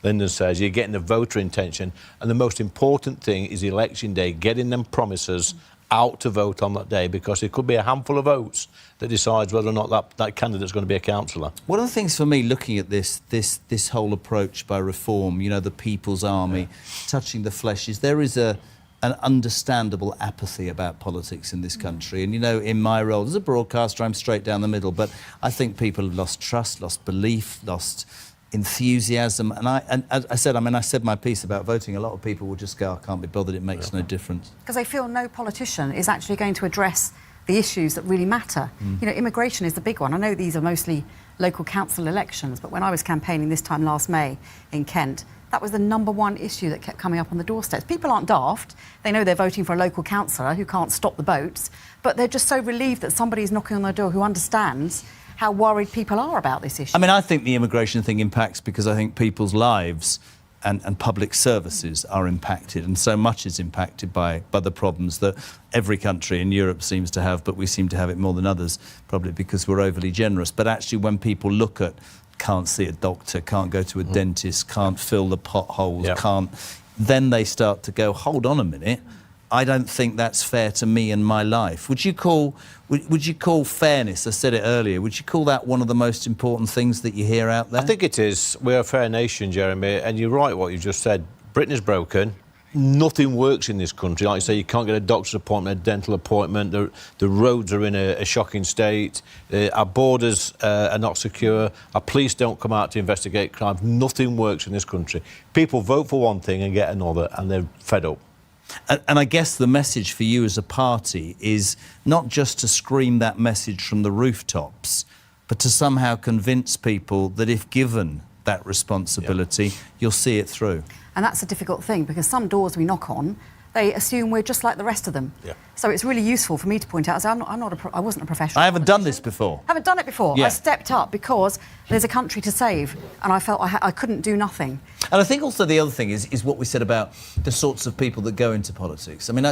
Lyndon says. You're getting the voter intention. And the most important thing is election day, getting them promises out to vote on that day, because it could be a handful of votes that decides whether or not that candidate's going to be a councillor. One of the things for me, looking at this whole approach by Reform, you know, the People's Army, touching the flesh, is there is an understandable apathy about politics in this country. And, you know, in my role as a broadcaster, I'm straight down the middle, but I think people have lost trust, lost belief, lost enthusiasm. And I said my piece about voting. A lot of people will just go, I can't be bothered, it makes no difference. Because they feel no politician is actually going to address the issues that really matter. You know, immigration is the big one. I know these are mostly local council elections, but when I was campaigning this time last May in Kent, that was the #1 issue that kept coming up on the doorsteps. People aren't daft. They know they're voting for a local councillor who can't stop the boats, but they're just so relieved that somebody's knocking on their door who understands how worried people are about this issue. I mean, I think the immigration thing impacts because I think people's lives and public services are impacted, and so much is impacted by the problems that every country in Europe seems to have, but we seem to have it more than others, probably because we're overly generous. But actually, when people look at can't see a doctor, can't go to a dentist, can't fill the potholes, then they start to go, hold on a minute, I don't think that's fair to me and my life. Would you call fairness, I said it earlier, would you call that one of the most important things that you hear out there? I think it is. We're a fair nation, Jeremy, and you're right what you just said. Britain is broken. Nothing works in this country. Like you say, you can't get a doctor's appointment, a dental appointment. The roads are in a shocking state. Our borders are not secure. Our police don't come out to investigate crime. Nothing works in this country. People vote for one thing and get another, and they're fed up. And I guess the message for you as a party is not just to scream that message from the rooftops, but to somehow convince people that if given that responsibility, you'll see it through. And that's a difficult thing, because some doors we knock on, they assume we're just like the rest of them. So it's really useful for me to point out, I wasn't a professional. I haven't done this before. Haven't done it before. Yeah. I stepped up because there's a country to save, and I felt I couldn't do nothing. And I think also the other thing is what we said about the sorts of people that go into politics. I mean,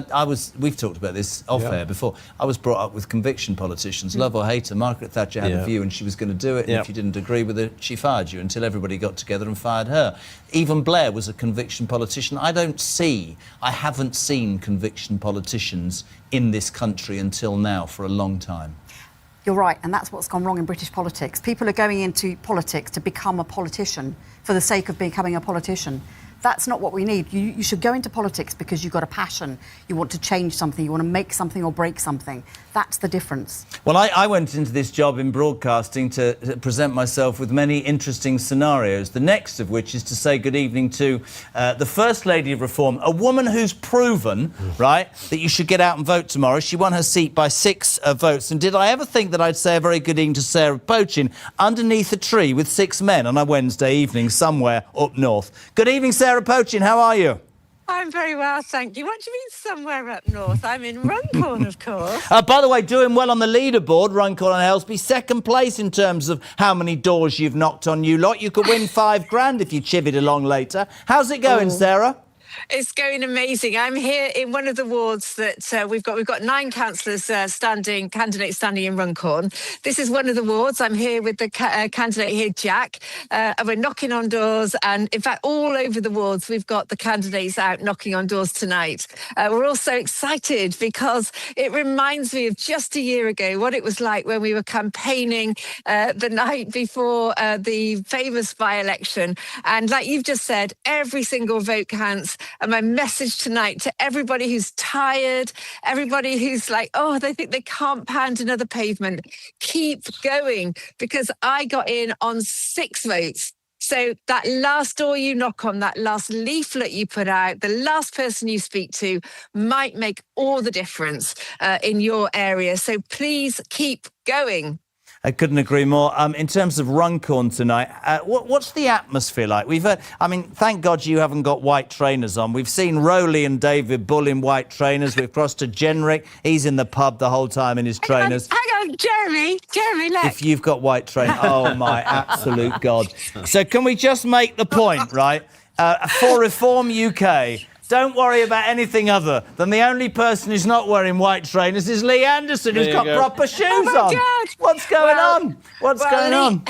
we've talked about this off air before. I was brought up with conviction politicians, love or hate her. Margaret Thatcher had a view and she was going to do it, and if you didn't agree with it, she fired you, until everybody got together and fired her. Even Blair was a conviction politician. I haven't seen conviction politicians in this country until now for a long time. You're right, and that's what's gone wrong in British politics. People are going into politics to become a politician for the sake of becoming a politician. That's not what we need. You should go into politics because you've got a passion. You want to change something. You want to make something or break something. That's the difference. Well, I went into this job in broadcasting to present myself with many interesting scenarios, the next of which is to say good evening to the First Lady of Reform, a woman who's proven, right, that you should get out and vote tomorrow. She won her seat by 6 votes. And did I ever think that I'd say a very good evening to Sarah Pochin underneath a tree with 6 men on a Wednesday evening somewhere up north? Good evening, Sarah Pochin. How are you? I'm very well, thank you. What do you mean somewhere up north? I'm in Runcorn, of course. By the way, doing well on the leaderboard, Runcorn and Helsby, second place in terms of how many doors you've knocked on, you lot. You could win $5,000 if you chivied along later. How's it going, Sarah? It's going amazing. I'm here in one of the wards that we've got 9 councillors candidates standing in Runcorn. This is one of the wards. I'm here with the candidate here, Jack, and we're knocking on doors. And in fact, all over the wards, we've got the candidates out knocking on doors tonight. We're all so excited because it reminds me of just a year ago what it was like when we were campaigning the night before the famous by-election. And like you've just said, every single vote counts. And my message tonight to everybody who's tired, everybody who's like, oh, they think they can't pound another pavement, keep going, because I got in on 6 votes. So that last door you knock on, that last leaflet you put out, the last person you speak to might make all the difference in your area. So please keep going. I couldn't agree more. In terms of Runcorn tonight, what's the atmosphere like? We've heard, I mean, thank God you haven't got white trainers on. We've seen Rowley and David Bull in white trainers. We've crossed to Jenrick. He's in the pub the whole time in his trainers. Hang on, Jeremy, look. If you've got white trainers, oh, my absolute God. So can we just make the point, right? For Reform UK, don't worry about anything other than the only person who's not wearing white trainers is Lee Anderson, who's got proper shoes on. God. What's going on? What's going on?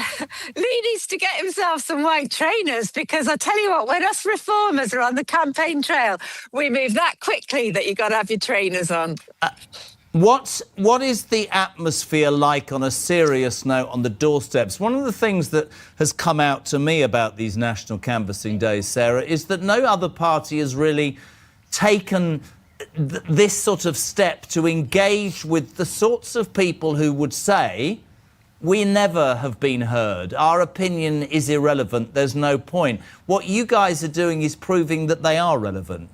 Lee needs to get himself some white trainers, because I tell you what, when us reformers are on the campaign trail, we move that quickly that you've got to have your trainers on. What is the atmosphere like on a serious note on the doorsteps? One of the things that has come out to me about these national canvassing days, Sarah, is that no other party has really taken this sort of step to engage with the sorts of people who would say, we never have been heard, our opinion is irrelevant, there's no point. What you guys are doing is proving that they are relevant.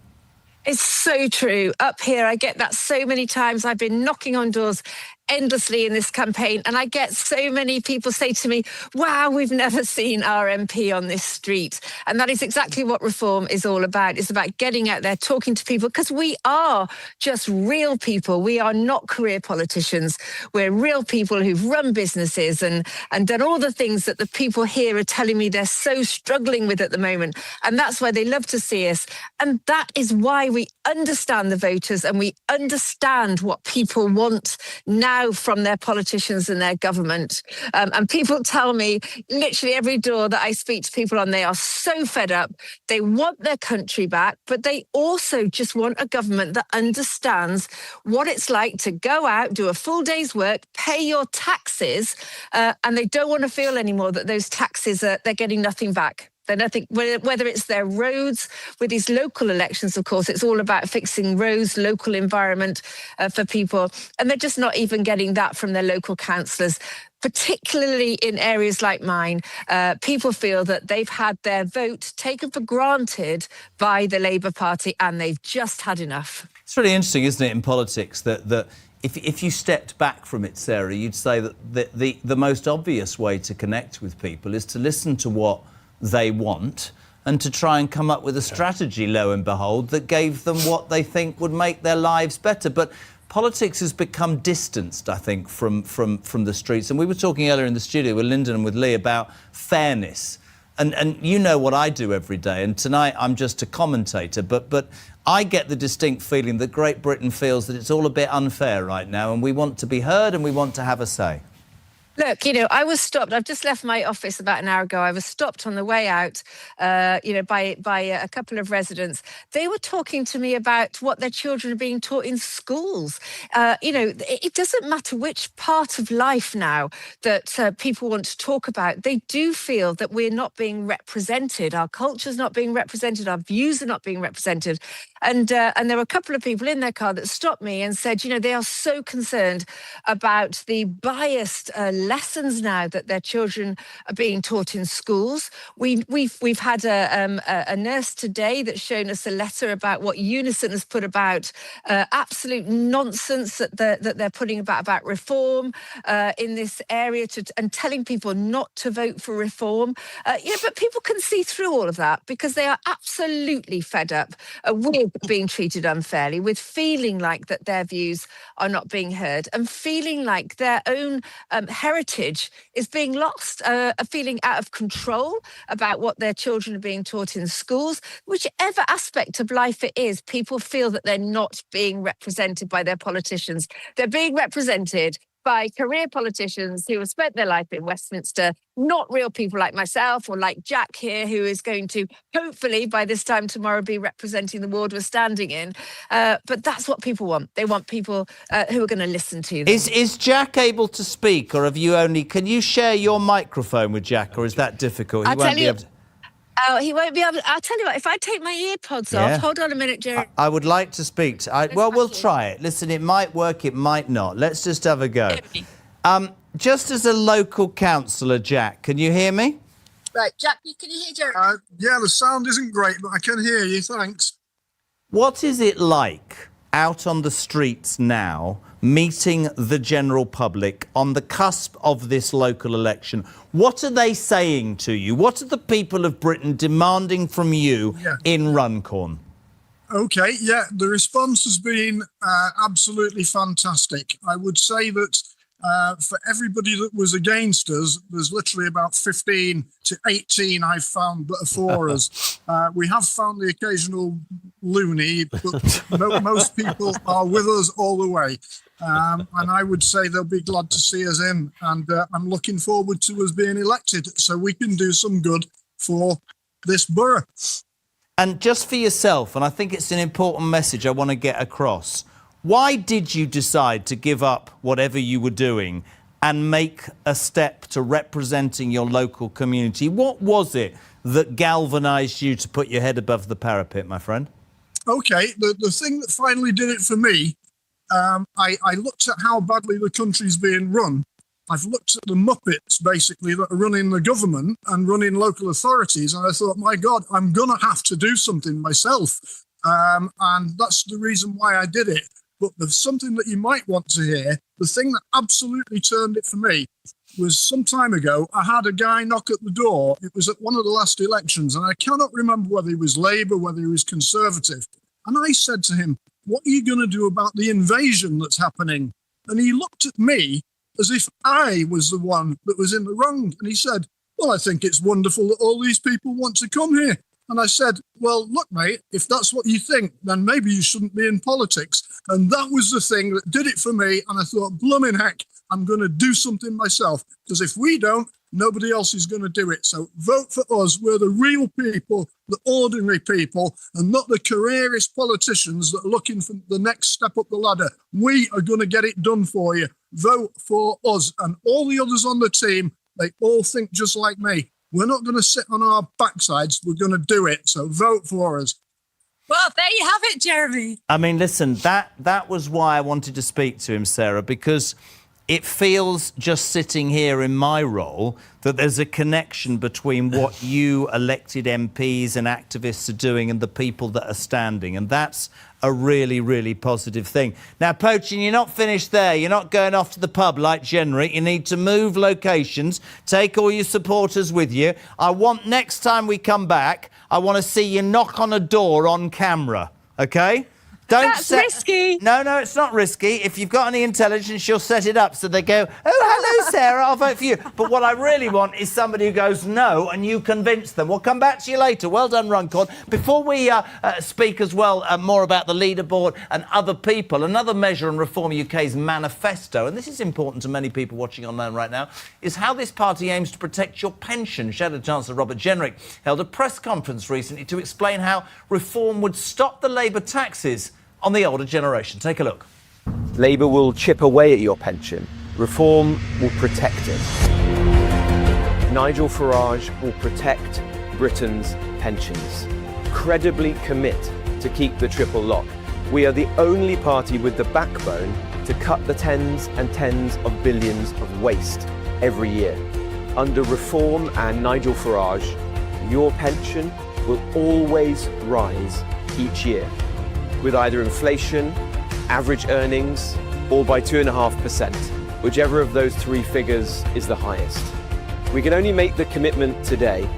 It's so true. Up here, I get that so many times. I've been knocking on doors endlessly in this campaign, and I get so many people say to me, wow, we've never seen our MP on this street. And that is exactly what Reform is all about. It's about getting out there, talking to people, because we are just real people. We are not career politicians. We're real people who've run businesses and done all the things that the people here are telling me they're so struggling with at the moment. And that's why they love to see us. And that is why we understand the voters and we understand what people want now from their politicians and their government. And people tell me literally every door that I speak to people on, they are so fed up. They want their country back, but they also just want a government that understands what it's like to go out, do a full day's work, pay your taxes, and they don't want to feel anymore that those taxes, they're getting nothing back. Then I think whether it's their roads, with these local elections, of course, it's all about fixing roads, local environment for people. And they're just not even getting that from their local councillors, particularly in areas like mine. People feel that they've had their vote taken for granted by the Labour Party and they've just had enough. It's really interesting, isn't it, in politics, that if you stepped back from it, Sarah, you'd say that the most obvious way to connect with people is to listen to what they want and to try and come up with a strategy, lo and behold, that gave them what they think would make their lives better. But politics has become distanced, I think, from the streets. And we were talking earlier in the studio with Lyndon and with Lee about fairness. And you know what I do every day, and tonight I'm just a commentator, but I get the distinct feeling that Great Britain feels that it's all a bit unfair right now, and we want to be heard and we want to have a say. Look, I was stopped. I've just left my office about an hour ago. I was stopped on the way out, by a couple of residents. They were talking to me about what their children are being taught in schools. It doesn't matter which part of life now that people want to talk about. They do feel that we're not being represented. Our culture's not being represented. Our views are not being represented. And there were a couple of people in their car that stopped me and said, they are so concerned about the biased lessons now that their children are being taught in schools. We've had a nurse today that's shown us a letter about what Unison has put about absolute nonsense that they're putting about reform in this area and telling people not to vote for reform. But people can see through all of that because they are absolutely fed up with being treated unfairly, with feeling like that their views are not being heard and feeling like their own heritage is being lost, a feeling out of control about what their children are being taught in schools. Whichever aspect of life it is, people feel that they're not being represented by their politicians. They're being represented by career politicians who have spent their life in Westminster, not real people like myself or like Jack here, who is going to hopefully by this time tomorrow be representing the ward we're standing in. But that's what people want. They want people who are going to listen to them. Is Jack able to speak, or have you only... Can you share your microphone with Jack, or is that difficult? He won't be able to... I'll tell you what, if I take my earpods off, hold on a minute, Jerry. I would like to speak to... we'll try it. Listen, it might work, it might not. Let's just have a go. Just as a local councillor, Jack, can you hear me? Right, Jack, can you hear Jerry? Yeah, the sound isn't great, but I can hear you, thanks. What is it like out on the streets now, meeting the general public on the cusp of this local election? What are they saying to you? What are the people of Britain demanding from you in Runcorn? OK, yeah, the response has been absolutely fantastic. I would say that for everybody that was against us, there's literally about 15 to 18 I've found that are for us. We have found the occasional loony, but most people are with us all the way. And I would say they'll be glad to see us in. And I'm looking forward to us being elected so we can do some good for this borough. And just for yourself, and I think it's an important message I want to get across, why did you decide to give up whatever you were doing and make a step to representing your local community? What was it that galvanised you to put your head above the parapet, my friend? OK, the thing that finally did it for me, I looked at how badly the country's being run. I've looked at the Muppets, basically, that are running the government and running local authorities, and I thought, my God, I'm going to have to do something myself. And that's the reason why I did it. But there's something that you might want to hear. The thing that absolutely turned it for me was some time ago, I had a guy knock at the door. It was at one of the last elections, and I cannot remember whether he was Labour, whether he was Conservative. And I said to him, what are you going to do about the invasion that's happening? And he looked at me as if I was the one that was in the wrong. And he said, well, I think it's wonderful that all these people want to come here. And I said, well, look, mate, if that's what you think, then maybe you shouldn't be in politics. And that was the thing that did it for me. And I thought, blooming heck, I'm going to do something myself. Because if we don't, nobody else is going to do it. So vote for us. We're the real people, the ordinary people, and not the careerist politicians that are looking for the next step up the ladder. We are going to get it done for you. Vote for us. And all the others on the team, they all think just like me. We're not going to sit on our backsides. We're going to do it. So vote for us. Well, there you have it, Jeremy. I mean, listen, that was why I wanted to speak to him, Sarah, because it feels, just sitting here in my role, that there's a connection between what you elected MPs and activists are doing and the people that are standing. And that's a really, really positive thing. Now, Poaching, you're not finished there. You're not going off to the pub like Jenrick. You need to move locations, take all your supporters with you. I want, next time we come back, I want to see you knock on a door on camera, OK? That's risky. No, it's not risky. If you've got any intelligence, she'll set it up so they go, oh, hello, Sarah, I'll vote for you. But what I really want is somebody who goes no and you convince them. We'll come back to you later. Well done, Runcorn. Before we speak as well more about the leaderboard and other people, another measure in Reform UK's manifesto, and this is important to many people watching online right now, is how this party aims to protect your pension. Shadow Chancellor Robert Jenrick held a press conference recently to explain how Reform would stop the Labour taxes on the older generation. Take a look. Labour will chip away at your pension. Reform will protect it. Nigel Farage will protect Britain's pensions. Credibly commit to keep the triple lock. We are the only party with the backbone to cut the tens and tens of billions of waste every year. Under Reform and Nigel Farage, your pension will always rise each year, with either inflation, average earnings, or by 2.5%, whichever of those three figures is the highest. We can only make the commitment today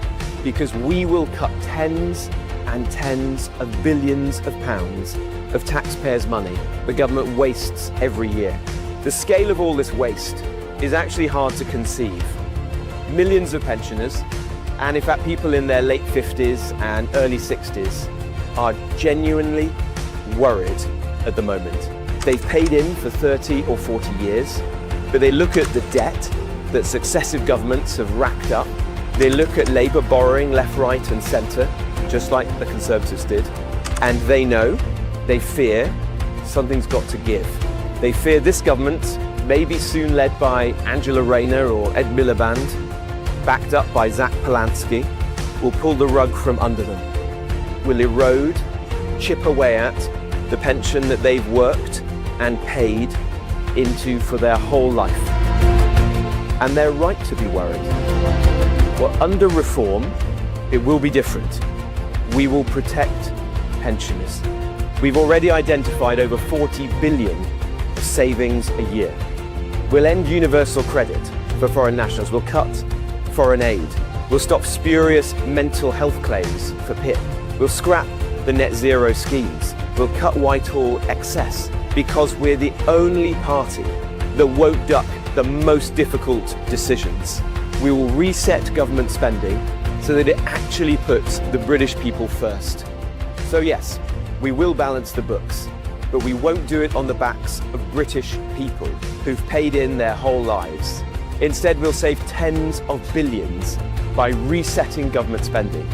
because we will cut tens and tens of billions of pounds of taxpayers' money the government wastes every year. The scale of all this waste is actually hard to conceive. Millions of pensioners, and in fact people in their late 50s and early 60s, are genuinely worried at the moment. They've paid in for 30 or 40 years, but they look at the debt that successive governments have racked up. They look at Labour borrowing left, right and centre, just like the Conservatives did, and they know, they fear, something's got to give. They fear this government, maybe soon led by Angela Rayner or Ed Miliband, backed up by Zach Polanski, will pull the rug from under them, will erode, chip away at the pension that they've worked and paid into for their whole life. And they're right to be worried. Well, under Reform, it will be different. We will protect pensioners. We've already identified over 40 billion of savings a year. We'll end universal credit for foreign nationals. We'll cut foreign aid. We'll stop spurious mental health claims for PIP. We'll scrap the net zero schemes. We'll cut Whitehall excess because we're the only party that won't duck the most difficult decisions. We will reset government spending so that it actually puts the British people first. So yes, we will balance the books, but we won't do it on the backs of British people who've paid in their whole lives. Instead, we'll save tens of billions by resetting government spending.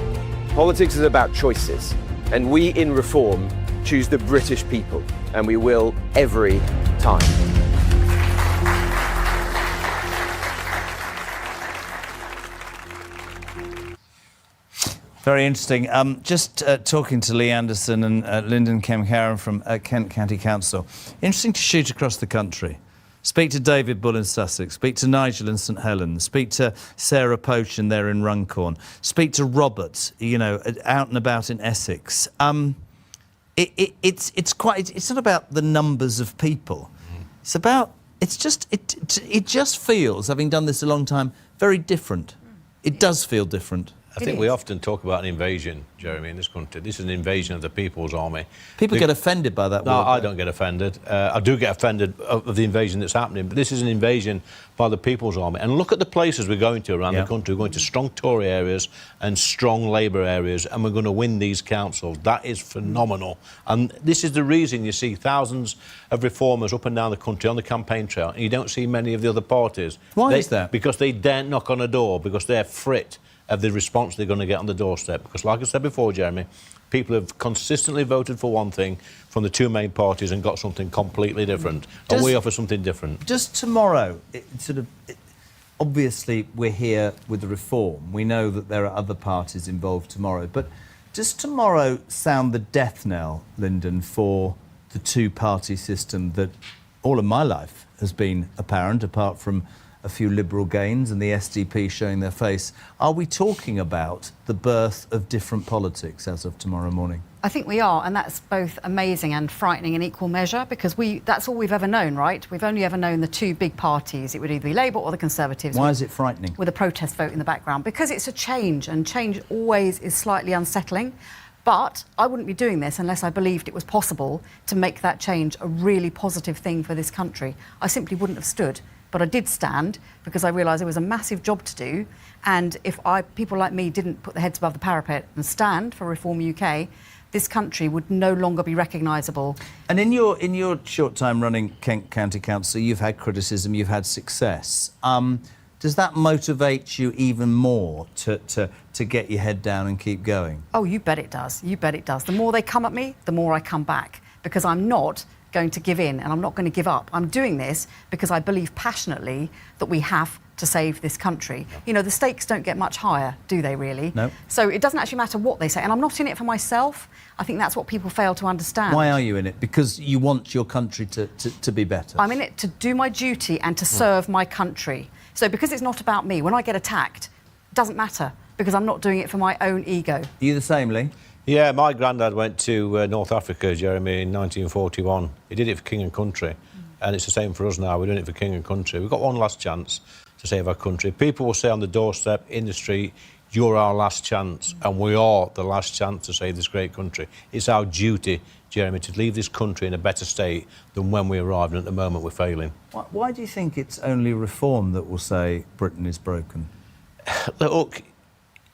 Politics is about choices, and we in Reform choose the British people, and we will every time. Very interesting. Just talking to Lee Anderson and Lyndon Kemp-Carran from Kent County Council. Interesting to shoot across the country. Speak to David Bull in Sussex. Speak to Nigel in St Helens. Speak to Sarah Pochin there in Runcorn. Speak to Robert, you know, out and about in Essex. It's not about the numbers of people. It's about, it just feels, having done this a long time, very different. It does feel different. I think we often talk about an invasion, Jeremy, in this country. This is an invasion of the People's Army. People get offended by that word. No, I don't get offended. I do get offended of the invasion that's happening, but this is an invasion by the People's Army. And look at the places we're going to around the country. We're going to strong Tory areas and strong Labour areas, and we're going to win these councils. That is phenomenal. And this is the reason you see thousands of reformers up and down the country on the campaign trail, and you don't see many of the other parties. Why is that? Because they daren't knock on a door, because they're frit of the response they're going to get on the doorstep. Because, like I said before, Jeremy, people have consistently voted for one thing from the two main parties and got something completely different. And we offer something different. Just tomorrow, obviously we're here with the Reform. We know that there are other parties involved tomorrow. But does tomorrow sound the death knell, Lyndon, for the two-party system that all of my life has been apparent, apart from a few Liberal gains and the SDP showing their face? Are we talking about the birth of different politics as of tomorrow morning? I think we are, and that's both amazing and frightening in equal measure, because that's all we've ever known, right? We've only ever known the two big parties. It would either be Labour or the Conservatives. Why is it frightening? With a protest vote in the background. Because it's a change, and change always is slightly unsettling. But I wouldn't be doing this unless I believed it was possible to make that change a really positive thing for this country. I simply wouldn't have stood. But I did stand because I realised there was a massive job to do. And if people like me didn't put their heads above the parapet and stand for Reform UK, this country would no longer be recognisable. And in your short time running Kent County Council, you've had criticism, you've had success. Does that motivate you even more to get your head down and keep going? Oh, you bet it does. You bet it does. The more they come at me, the more I come back, because I'm not going to give in and I'm not going to give up. I'm doing this because I believe passionately that we have to save this country. You know, the stakes don't get much higher, do they really? No. So it doesn't actually matter what they say. And I'm not in it for myself. I think that's what people fail to understand. Why are you in it? Because you want your country to be better? I'm in it to do my duty and to serve my country. So because it's not about me, when I get attacked, it doesn't matter because I'm not doing it for my own ego. Are you the same, Lee? Yeah, my granddad went to North Africa, Jeremy, in 1941. He did it for king and country. And it's the same for us now. We're doing it for king and country. We've got one last chance to save our country. People will say on the doorstep, in the street, you're our last chance. And we are the last chance to save this great country. It's our duty, Jeremy, to leave this country in a better state than when we arrived, and at the moment we're failing. Why do you think it's only Reform that will say Britain is broken? Look,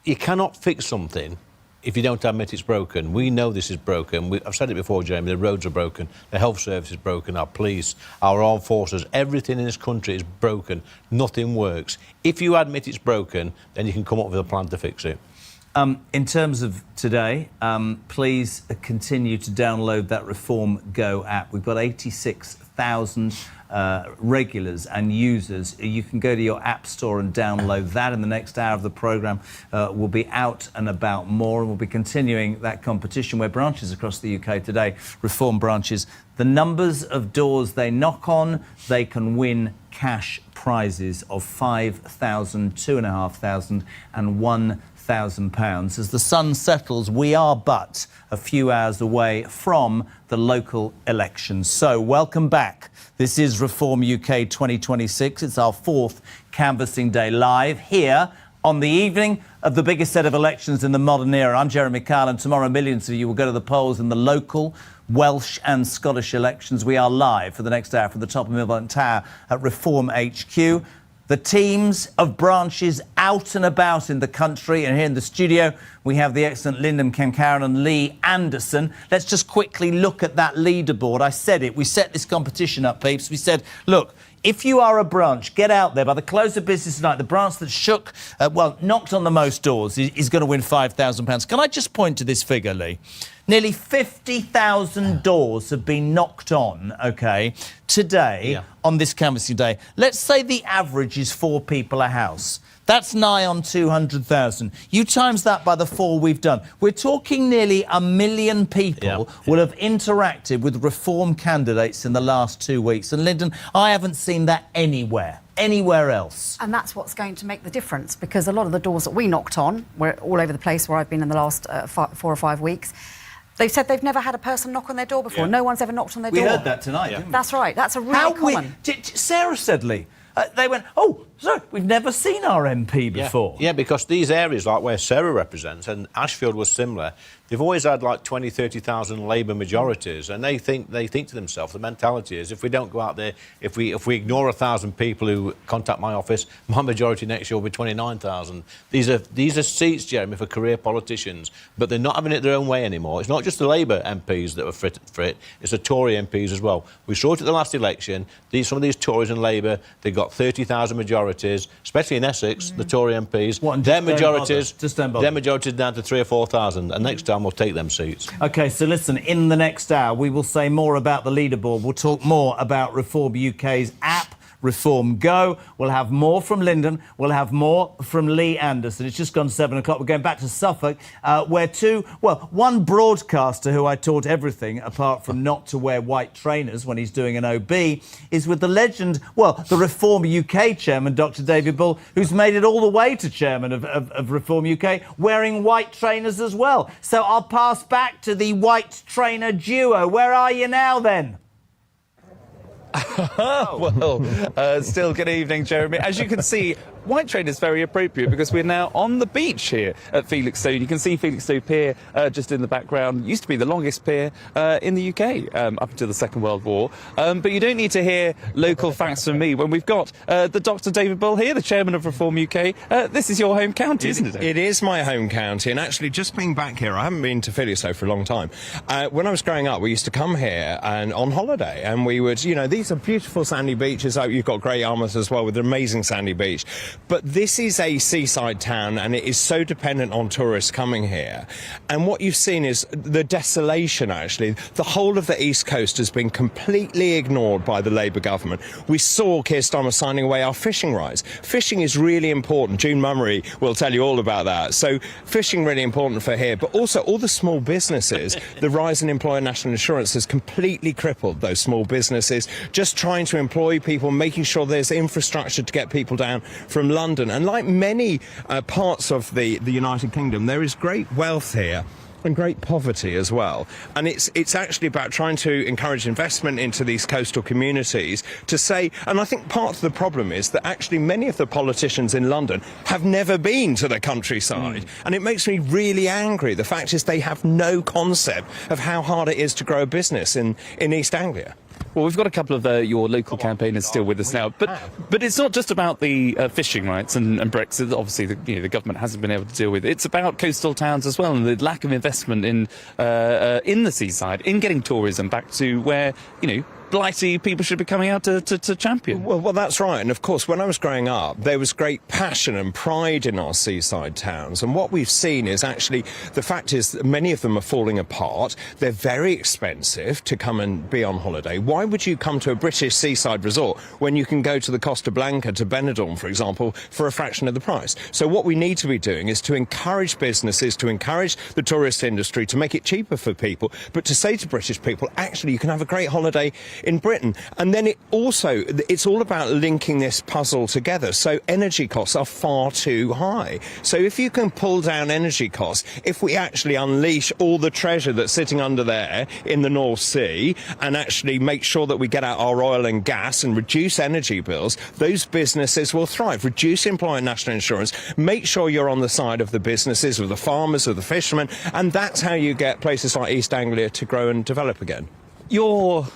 you cannot fix something if you don't admit it's broken. We know this is broken. I've said it before, Jeremy, the roads are broken, the health service is broken, our police, our armed forces, everything in this country is broken. Nothing works. If you admit it's broken, then you can come up with a plan to fix it. In terms of today, please continue to download that Reform Go app. We've got 86,000 regulars and users. You can go to your app store and download that. In the next hour of the programme, we'll be out and about more, and we'll be continuing that competition where branches across the UK today, Reform branches, the numbers of doors they knock on, they can win cash prizes of £5,000, £2,500 and £1,000. As the sun settles, we are but a few hours away from the local elections. So welcome back. This is Reform UK 2026. It's our fourth canvassing day live here on the evening of the biggest set of elections in the modern era. I'm Jeremy Kyle, and tomorrow millions of you will go to the polls in the local, Welsh and Scottish elections. We are live for the next hour from the top of Millbank Tower at Reform HQ. The teams of branches out and about in the country, and here in the studio we have the excellent Lyndon Cancaran and Lee Anderson. Let's just quickly look at that leaderboard. I said it, we set this competition up, peeps. We said, look, if you are a branch, get out there. By the close of business tonight, the branch that knocked on the most doors is going to win £5,000. Can I just point to this figure, Lee? Nearly 50,000 doors have been knocked on, OK, today on this canvassing day. Let's say the average is 4 people a house. That's nigh on 200,000. You times that by the 4 we've done. We're talking nearly 1 million people will have interacted with Reform candidates in the last 2 weeks. And Lyndon, I haven't seen that anywhere else. And that's what's going to make the difference, because a lot of the doors that we knocked on, were all over the place where I've been in the last 4 or 5 weeks, they've said they've never had a person knock on their door before. No one's ever knocked on their door. We heard that tonight, didn't we? That's right. That's a really common. Sarah said, Lee, they went, oh, sorry, we've never seen our MP before. Yeah, because these areas, like where Sarah represents, and Ashfield was similar, they've always had like 20, 30,000 Labour majorities, and they think to themselves, the mentality is, if we don't go out there, if we ignore 1,000 people who contact my office, my majority next year will be 29,000. These are seats, Jeremy, for career politicians, but they're not having it their own way anymore. It's not just the Labour MPs that are fit for it, it's the Tory MPs as well. We saw it at the last election. Some of these Tories and Labour, they got 30,000 majorities, especially in Essex, the Tory MPs. Their majorities down to 3,000 or 4,000, and next time we'll take them seats. OK, so listen, in the next hour, we will say more about the leaderboard. We'll talk more about Reform UK's app, Reform Go. We'll have more from Lyndon. We'll have more from Lee Anderson. It's just gone 7 o'clock. We're going back to Suffolk, where one broadcaster who I taught everything apart from not to wear white trainers when he's doing an OB is with the legend, the Reform UK chairman, Dr. David Bull, who's made it all the way to chairman of Reform UK, wearing white trainers as well. So I'll pass back to the white trainer duo. Where are you now, then? Well, still good evening, Jeremy. As you can see, white train is very appropriate because we're now on the beach here at Felixstowe. You can see Felixstowe Pier just in the background. It used to be the longest pier in the UK up until the Second World War. But you don't need to hear local facts from me when we've got the Dr. David Bull here, the chairman of Reform UK. This is your home county, isn't it? It is my home county, and actually just being back here, I haven't been to Felixstowe for a long time. When I was growing up, we used to come here and on holiday, and we would, you know, these are beautiful sandy beaches. You've got Great Yarmouth as well with an amazing sandy beach. But this is a seaside town, and it is so dependent on tourists coming here. And what you've seen is the desolation, actually. The whole of the East Coast has been completely ignored by the Labour government. We saw Keir Starmer signing away our fishing rights. Fishing is really important. June Mummery will tell you all about that. So fishing really important for here, but also all the small businesses. The rise in employer national insurance has completely crippled those small businesses, just trying to employ people, making sure there's infrastructure to get people down from London. And like many parts of the United Kingdom, there is great wealth here and great poverty as well. And it's actually about trying to encourage investment into these coastal communities to say, and I think part of the problem is that actually many of the politicians in London have never been to the countryside. And it makes me really angry. The fact is they have no concept of how hard it is to grow a business in East Anglia. Well, we've got a couple of your local campaigners still with us now, but it's not just about the fishing rights and Brexit. Obviously, the government hasn't been able to deal with it. It's about coastal towns as well, and the lack of investment in the seaside, in getting tourism back to where blighty people should be coming out to champion. Well, that's right. And of course, when I was growing up, there was great passion and pride in our seaside towns. And what we've seen is actually, the fact is that many of them are falling apart. They're very expensive to come and be on holiday. Why would you come to a British seaside resort when you can go to the Costa Blanca, to Benidorm, for example, for a fraction of the price? So what we need to be doing is to encourage businesses, to encourage the tourist industry, to make it cheaper for people, but to say to British people, actually, you can have a great holiday in Britain. And then it's all about linking this puzzle together. So energy costs are far too high. So if you can pull down energy costs, if we actually unleash all the treasure that's sitting under there in the North Sea and actually make sure that we get out our oil and gas and reduce energy bills, those businesses will thrive. Reduce employer national insurance, make sure you're on the side of the businesses, of the farmers, of the fishermen, and that's how you get places like East Anglia to grow and develop again. You're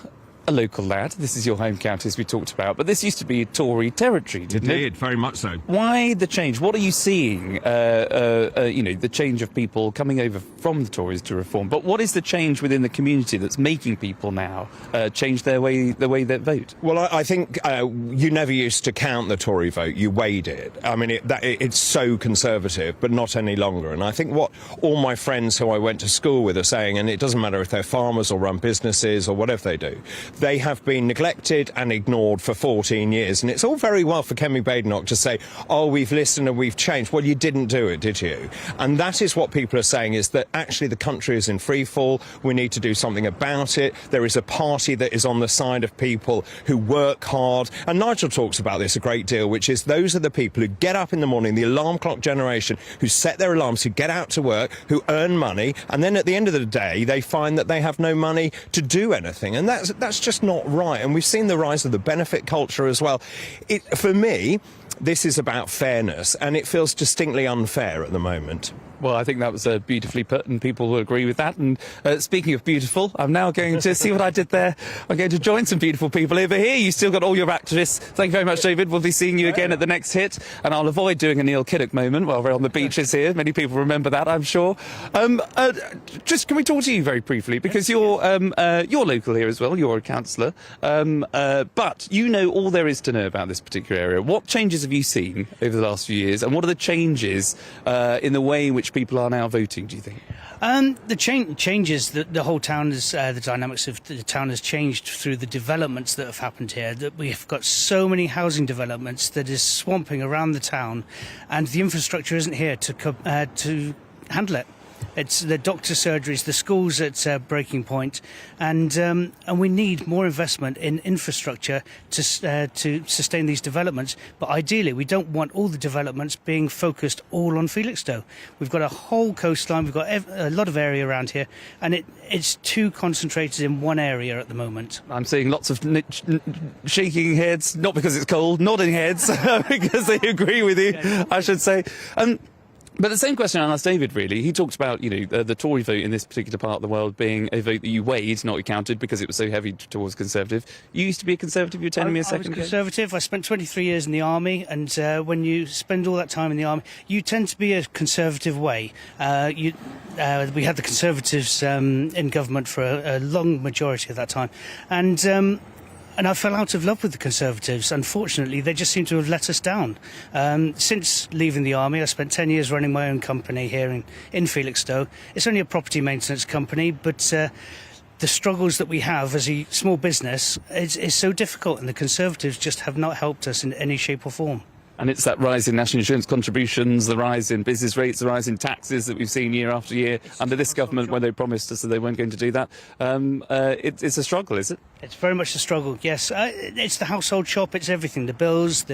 a local lad. This is your home county, as we talked about, but this used to be Tory territory, didn't it? It did, very much so. Why the change? What are you seeing? The change of people coming over from the Tories to Reform. But what is the change within the community that's making people now change the way they vote? Well, I think you never used to count the Tory vote. You weighed it. I mean, it's so conservative, but not any longer. And I think what all my friends who I went to school with are saying, and it doesn't matter if they're farmers or run businesses or whatever they do, they have been neglected and ignored for 14 years. And it's all very well for Kemi Badenoch to say, oh, we've listened and we've changed. Well, you didn't do it, did you? And that is what people are saying, is that actually the country is in free fall. We need to do something about it. There is a party that is on the side of people who work hard. And Nigel talks about this a great deal, which is those are the people who get up in the morning, the alarm clock generation, who set their alarms, who get out to work, who earn money. And then at the end of the day, they find that they have no money to do anything. And that's just not right. And we've seen the rise of the benefit culture as well. For me, this is about fairness, and it feels distinctly unfair at the moment. Well, I think that was beautifully put, and people will agree with that. And speaking of beautiful, I'm now going to see what I did there. I'm going to join some beautiful people over here. You still got all your activists. Thank you very much, David. We'll be seeing you again at the next hit. And I'll avoid doing a Neil Kinnock moment while we're on the beaches here. Many people remember that, I'm sure. Just can we talk to you very briefly? Because you're local here as well. You're a councillor. But you know all there is to know about this particular area. What changes have you seen over the last few years? And what are the changes in the way in which people are now voting, do you think? The changes that the whole town is, the dynamics of the town has changed through the developments that have happened here. That we've got so many housing developments that is swamping around the town, and the infrastructure isn't here to handle it. It's the doctor surgeries, the schools at breaking point, and we need more investment in infrastructure to sustain these developments. But ideally, we don't want all the developments being focused all on Felixstowe. We've got a whole coastline, we've got a lot of area around here, and it's too concentrated in one area at the moment. I'm seeing lots of shaking heads, not because it's cold, nodding heads, because they agree with you, I should say. But the same question I asked David, really. He talked about, the Tory vote in this particular part of the world being a vote that you weighed, not counted, because it was so heavy towards Conservative. You used to be a Conservative, you were telling me a second ago. I was Conservative. I spent 23 years in the Army, and when you spend all that time in the Army, you tend to be a Conservative way. We had the Conservatives in government for a long majority of that time, and I fell out of love with the Conservatives. Unfortunately, they just seem to have let us down. Since leaving the Army, I spent 10 years running my own company here in Felixstowe. It's only a property maintenance company, but the struggles that we have as a small business is so difficult, and the Conservatives just have not helped us in any shape or form. And it's that rise in national insurance contributions, the rise in business rates, the rise in taxes that we've seen year after year under this government, when they promised us that they weren't going to do that. It's a struggle, is it? It's very much a struggle, yes. It's the household shop, it's everything, the bills.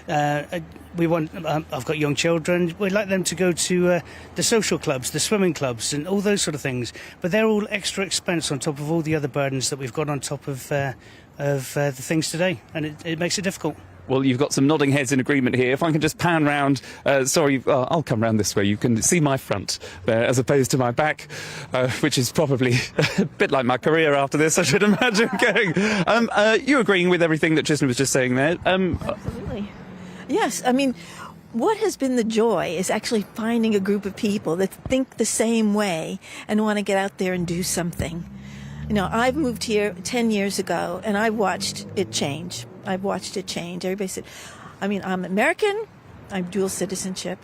I've got young children. We'd like them to go to the social clubs, the swimming clubs, and all those sort of things. But they're all extra expense on top of all the other burdens that we've got on top of the things today, and it makes it difficult. Well, you've got some nodding heads in agreement here. If I can just pan round, I'll come round this way. You can see my front there as opposed to my back, which is probably a bit like my career after this, I should imagine, going. You agreeing with everything that Tristan was just saying there? Absolutely. Yes, I mean, what has been the joy is actually finding a group of people that think the same way and want to get out there and do something. I've moved here 10 years ago, and I watched it change. Everybody said, I'm American, I'm dual citizenship,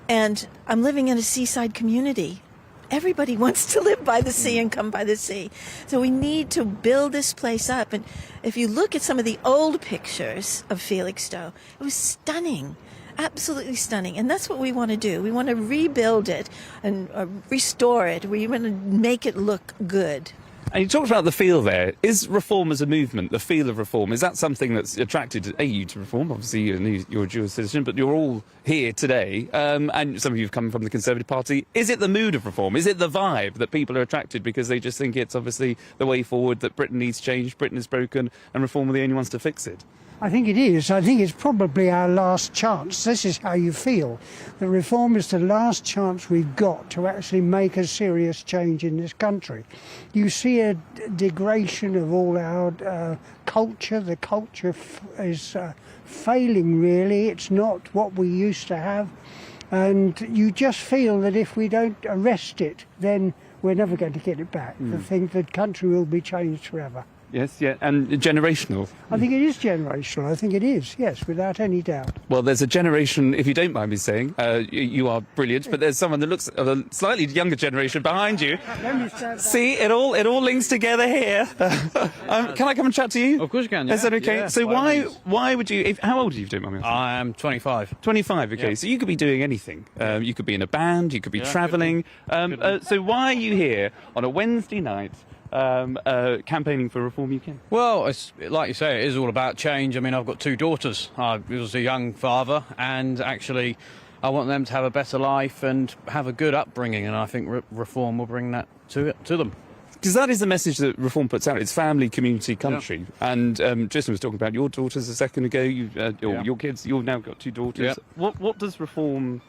and I'm living in a seaside community. Everybody wants to live by the sea and come by the sea. So we need to build this place up. And if you look at some of the old pictures of Felixstowe, it was stunning. Absolutely stunning. And that's what we want to do. We want to rebuild it and restore it. We want to make it look good. And you talked about the feel there. Is reform as a movement, the feel of reform, is that something that's attracted you to reform? Obviously, you're a dual citizen, but you're all here today, and some of you have come from the Conservative Party. Is it the mood of reform? Is it the vibe that people are attracted because they just think it's obviously the way forward, that Britain needs change, Britain is broken, and reform are the only ones to fix it? I think it is. I think it's probably our last chance. This is how you feel. The reform is the last chance we've got to actually make a serious change in this country. You see a degradation of all our culture. The culture is failing, really. It's not what we used to have. And you just feel that if we don't arrest it, then we're never going to get it back. I think the country will be changed forever. Yes, yeah, and generational. I think it is generational. I think it is, yes, without any doubt. Well, there's a generation, if you don't mind me saying, you are brilliant, but there's someone that looks of a slightly younger generation behind you. See, it all links together here. Can I come and chat to you? Of course you can, yeah. Is that okay? Yeah, so why would you, how old are you, if you don't mind me asking? I am 25. 25, okay. Yeah. So you could be doing anything. You could be in a band, you could be travelling. So why are you here on a Wednesday night campaigning for Reform UK? Well, it's like you say, it is all about change. I mean, I've got two daughters. I was a young father, and actually I want them to have a better life and have a good upbringing, and I think Reform will bring that to them. Because that is the message that Reform puts out. It's family, community, country. Yeah. And Tristan was talking about your daughters a second ago. Your kids, you've now got two daughters. Yeah. What does Reform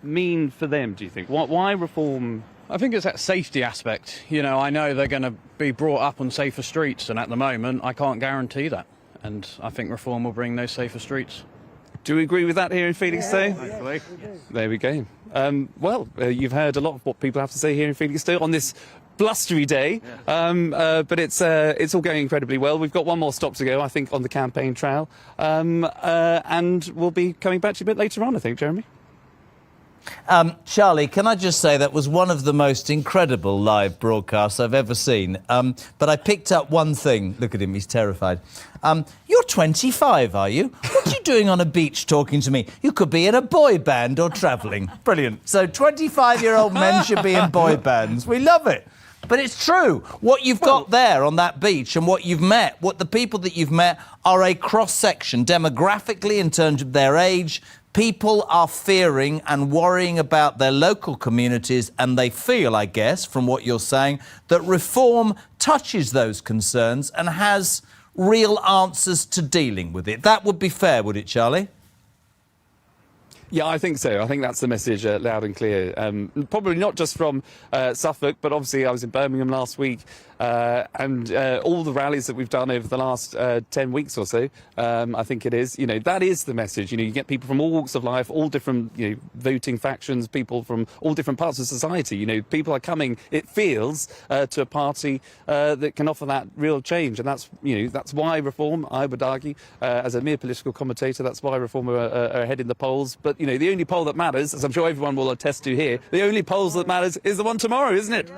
mean for them, do you think? Why Reform? I think it's that safety aspect. I know they're going to be brought up on safer streets, and at the moment I can't guarantee that. And I think Reform will bring those safer streets. Do we agree with that here in Felixstowe? Hopefully. There we go. You've heard a lot of what people have to say here in Felixstowe on this blustery day, but it's all going incredibly well. We've got one more stop to go, I think, on the campaign trail, and we'll be coming back to you a bit later on, I think, Jeremy. Charlie, can I just say that was one of the most incredible live broadcasts I've ever seen. But I picked up one thing. Look at him, he's terrified. You're 25, are you? What are you doing on a beach talking to me? You could be in a boy band or travelling. Brilliant. So 25-year-old men should be in boy bands. We love it. But it's true. What you've got there on that beach and what you've met, what the people that you've met are a cross-section demographically in terms of their age. People are fearing and worrying about their local communities, and they feel, I guess, from what you're saying, that reform touches those concerns and has real answers to dealing with it. That would be fair, would it, Charlie? Yeah, I think so. I think that's the message loud and clear. Probably not just from Suffolk, but obviously I was in Birmingham last week, and all the rallies that we've done over the last 10 weeks or so, I think it is, that is the message. You get people from all walks of life, all different, voting factions, people from all different parts of society. People are coming, it feels, to a party that can offer that real change. And that's, that's why Reform, I would argue, as a mere political commentator, that's why Reform are ahead in the polls. But, the only poll that matters, as I'm sure everyone will attest to here, the only polls that matters is the one tomorrow, isn't it?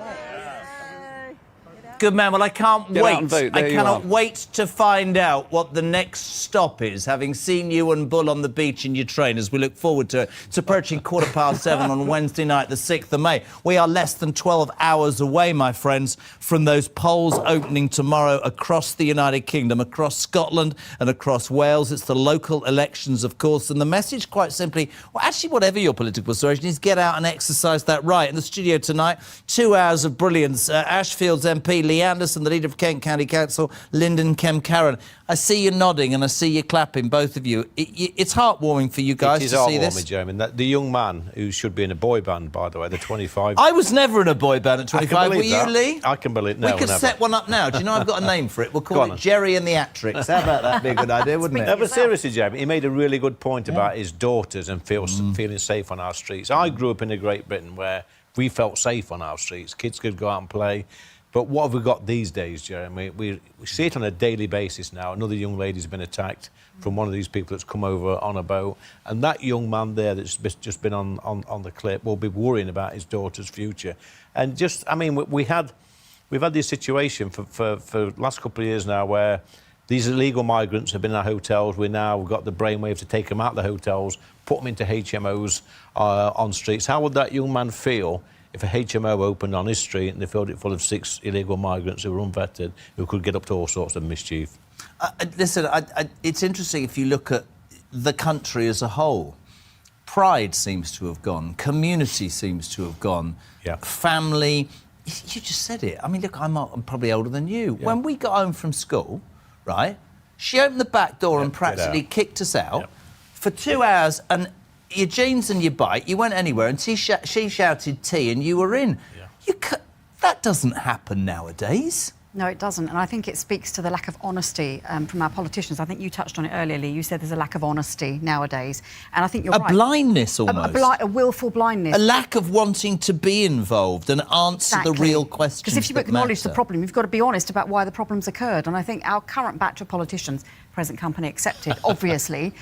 Good man. Well, I can't Get wait. out and vote. There I you cannot are. wait to find out what the next stop is, having seen you and Bull on the beach in your trainers. We look forward to it. It's approaching 7:15 on Wednesday night, the 6th of May. We are less than 12 hours away, my friends, from those polls opening tomorrow across the United Kingdom, across Scotland and across Wales. It's the local elections, of course. And the message, quite simply, well, actually, whatever your political persuasion is, get out and exercise that right. In the studio tonight, 2 hours of brilliance. Ashfield's MP, Lee Anderson, the leader of Kent County Council, Lyndon Kemp-Carron. I see you nodding and I see you clapping, both of you. It's heartwarming for you guys to see this. It is heartwarming, Jeremy. The young man who should be in a boy band, by the way, the 25. I was never in a boy band at 25. Were you, that. Lee? I can believe. No, we could never. set one up now. Do you know I've got a name for it? We'll call it Jerry and the Atrix. How about that? Be a good idea, wouldn't it? No, but seriously, Jeremy, he made a really good point about his daughters and feeling safe on our streets. I grew up in Great Britain where we felt safe on our streets. Kids could go out and play. But what have we got these days, Jeremy? We see it on a daily basis now. Another young lady's been attacked from one of these people that's come over on a boat. And that young man there that's just been on the clip will be worrying about his daughter's future. And we've had this situation for the last couple of years now where these illegal migrants have been in our hotels. We've got the brainwave to take them out of the hotels, put them into HMOs on streets. How would that young man feel if a HMO opened on his street and they filled it full of 6 illegal migrants who were unvetted, who could get up to all sorts of mischief? Listen, it's interesting if you look at the country as a whole. Pride seems to have gone. Community seems to have gone. Yeah. Family. You just said it. I mean, look, I'm probably older than you. Yeah. When we got home from school, right, she opened the back door and practically kicked us out for 2 hours, and your jeans and your bike, you went anywhere, and she shouted tea and you were in. That doesn't happen nowadays. No, it doesn't. And I think it speaks to the lack of honesty from our politicians. I think you touched on it earlier, Lee. You said there's a lack of honesty nowadays. And I think you're right. A blindness, almost. A willful blindness. A lack of wanting to be involved and answer the real questions. Because if you acknowledge the problem, you've got to be honest about why the problem's occurred. And I think our current batch of politicians, present company accepted, obviously,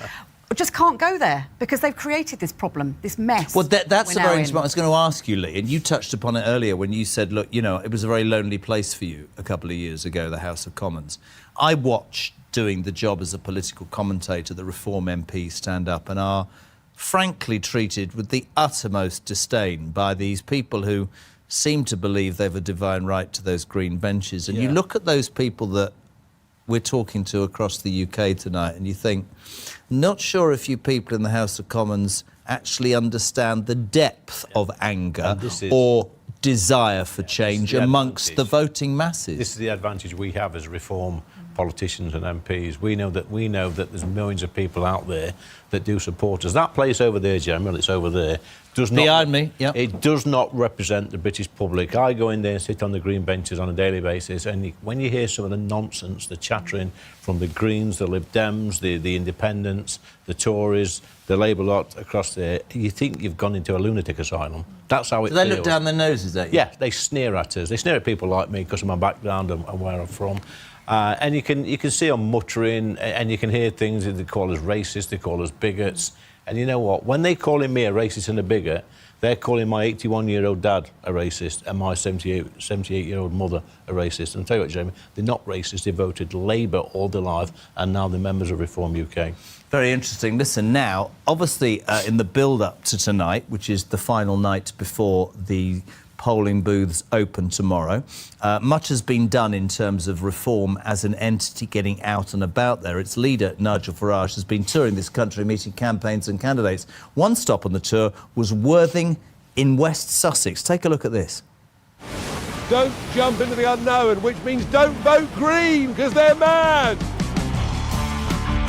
just can't go there because they've created this problem, this mess. Well, that's the very smart. I was going to ask you, Lee, and you touched upon it earlier when you said, look, it was a very lonely place for you a couple of years ago, the House of Commons. I watched doing the job as a political commentator, the Reform MPs stand up and are frankly treated with the uttermost disdain by these people who seem to believe they've a divine right to those green benches. And you look at those people that we're talking to across the UK tonight and you think, not sure if you people in the House of Commons actually understand the depth of anger or desire for change amongst the voting masses. This is the advantage we have as Reform politicians and MPs. We know that there's millions of people out there that do support us. That place over there, General, it's over there, does not... Behind me, yeah. It does not represent the British public. I go in there and sit on the green benches on a daily basis, and when you hear some of the nonsense, the chattering from the Greens, the Lib Dems, the Independents, the Tories, the Labour lot across there, you think you've gone into a lunatic asylum. That's how it feels. They look down their noses at you? Yeah, they sneer at us. They sneer at people like me because of my background and where I'm from. And you can see them muttering, and you can hear things that they call us racist, they call us bigots. And you know what? When they're calling me a racist and a bigot, they're calling my 81-year-old dad a racist and my 78-year-old mother a racist. And I'll tell you what, Jamie, they're not racist. They voted Labour all their life, and now they're members of Reform UK. Very interesting. Listen, now, obviously, in the build-up to tonight, which is the final night before the polling booths open tomorrow, much has been done in terms of Reform as an entity getting out and about there. Its leader, Nigel Farage, has been touring this country, meeting campaigns and candidates. One stop on the tour was Worthing in West Sussex. Take a look at this. Don't jump into the unknown, which means don't vote Green, because they're mad.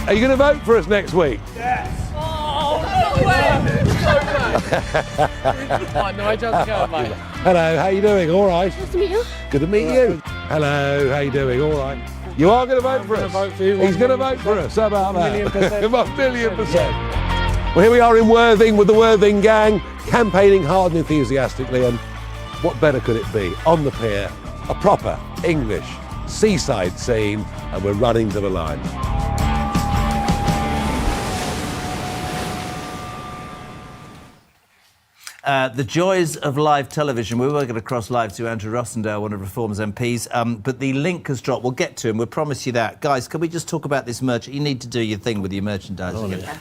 Are you going to vote for us next week? Yes. Oh, no way! Hello, how you doing? All right. Nice to meet you. Good to meet you. Hello, how you doing? All right. You are going to vote for us? Vote for you. He's going to vote for us. How about that? 1,000,000%. 1,000,000%. Yeah. Well, here we are in Worthing with the Worthing gang, campaigning hard and enthusiastically, and what better could it be? On the pier, a proper English seaside scene, and we're running to the line. The joys of live television. We were going to cross live to Andrew Rossendale, one of Reform's MPs, but the link has dropped. We'll get to him. We'll promise you that. Guys, can we just talk about this merch? You need to do your thing with your merchandise.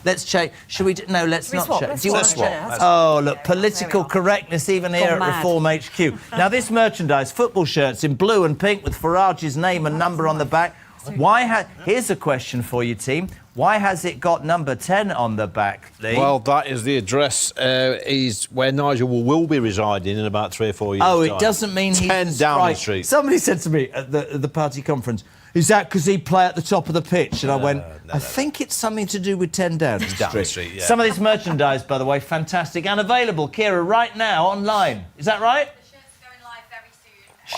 Let's change. Should we? No, let's not change. Do you want to swap? Oh, look, political correctness even here at Reform HQ. Now, this merchandise, football shirts in blue and pink with Farage's name and number on the back. Here's a question for you, team. Why has it got number 10 on the back, Lee? Well, that is the address is where Nigel will be residing in about 3 or 4 years' Oh, time. it doesn't mean he's 10 Downing Street. Somebody said to me at the party conference, is that because he'd play at the top of the pitch? And I went, I think it's something to do with 10 Downing Street. Yeah. Some of this merchandise, by the way, fantastic and available, Kira, right now online. Is that right?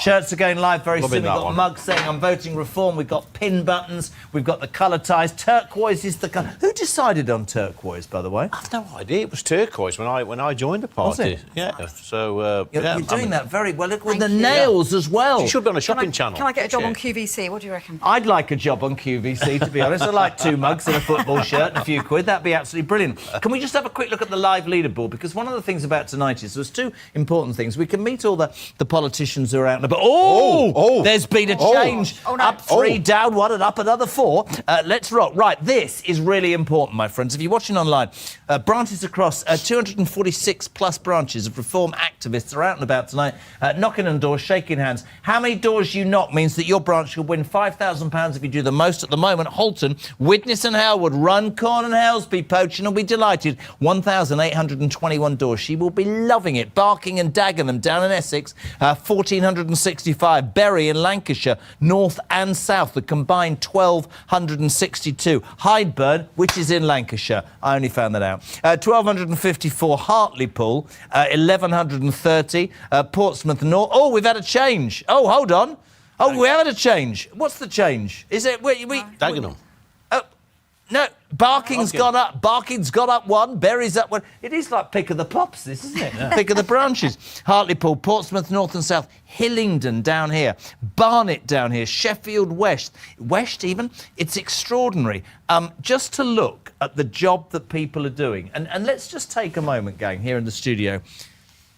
Shirts are going live very soon. We've got mugs saying I'm voting Reform. We've got pin buttons. We've got the colour ties. Turquoise is the colour. Who decided on turquoise, by the way? I've no idea. It was turquoise when I joined the party. Was it? Yeah. So you're doing that very well. Look with the nails as well. You should be on a shopping channel. Can I get a job on QVC? What do you reckon? I'd like a job on QVC, to be honest. I'd like 2 mugs and a football shirt and a few quid. That'd be absolutely brilliant. Can we just have a quick look at the live leaderboard? Because one of the things about tonight is there's 2 important things. We can meet all the politicians who are out and about. There's been a change. Up 3, down 1 and up another 4. Let's rock. Right, this is really important, my friends. If you're watching online, branches across 246 plus branches of Reform activists are out and about tonight, knocking on doors, shaking hands. How many doors you knock means that your branch will win £5,000 if you do the most. At the moment, Halton, Widnes and Halewood, Runcorn and Helsby, Poaching will be delighted. 1,821 doors. She will be loving it. Barking and Dagenham down in Essex, 1,465. Bury in Lancashire, north and south, the combined 1,262. Hydeburn, which is in Lancashire, I only found that out. 1,254. Hartlepool, 1,130. Portsmouth North. Oh, we've had a change. Oh, hold on. Oh, we have had a change. What's the change? Is it... Dagenham. Oh, no. Barking's gone up. Barking's gone up 1. Bury's up 1. It is like pick of the pops, this, isn't it? Yeah. Pick of the branches. Hartlepool, Portsmouth North and South, Hillingdon down here, Barnet down here, Sheffield West even. It's extraordinary. Just to look at the job that people are doing. And let's just take a moment, gang, here in the studio.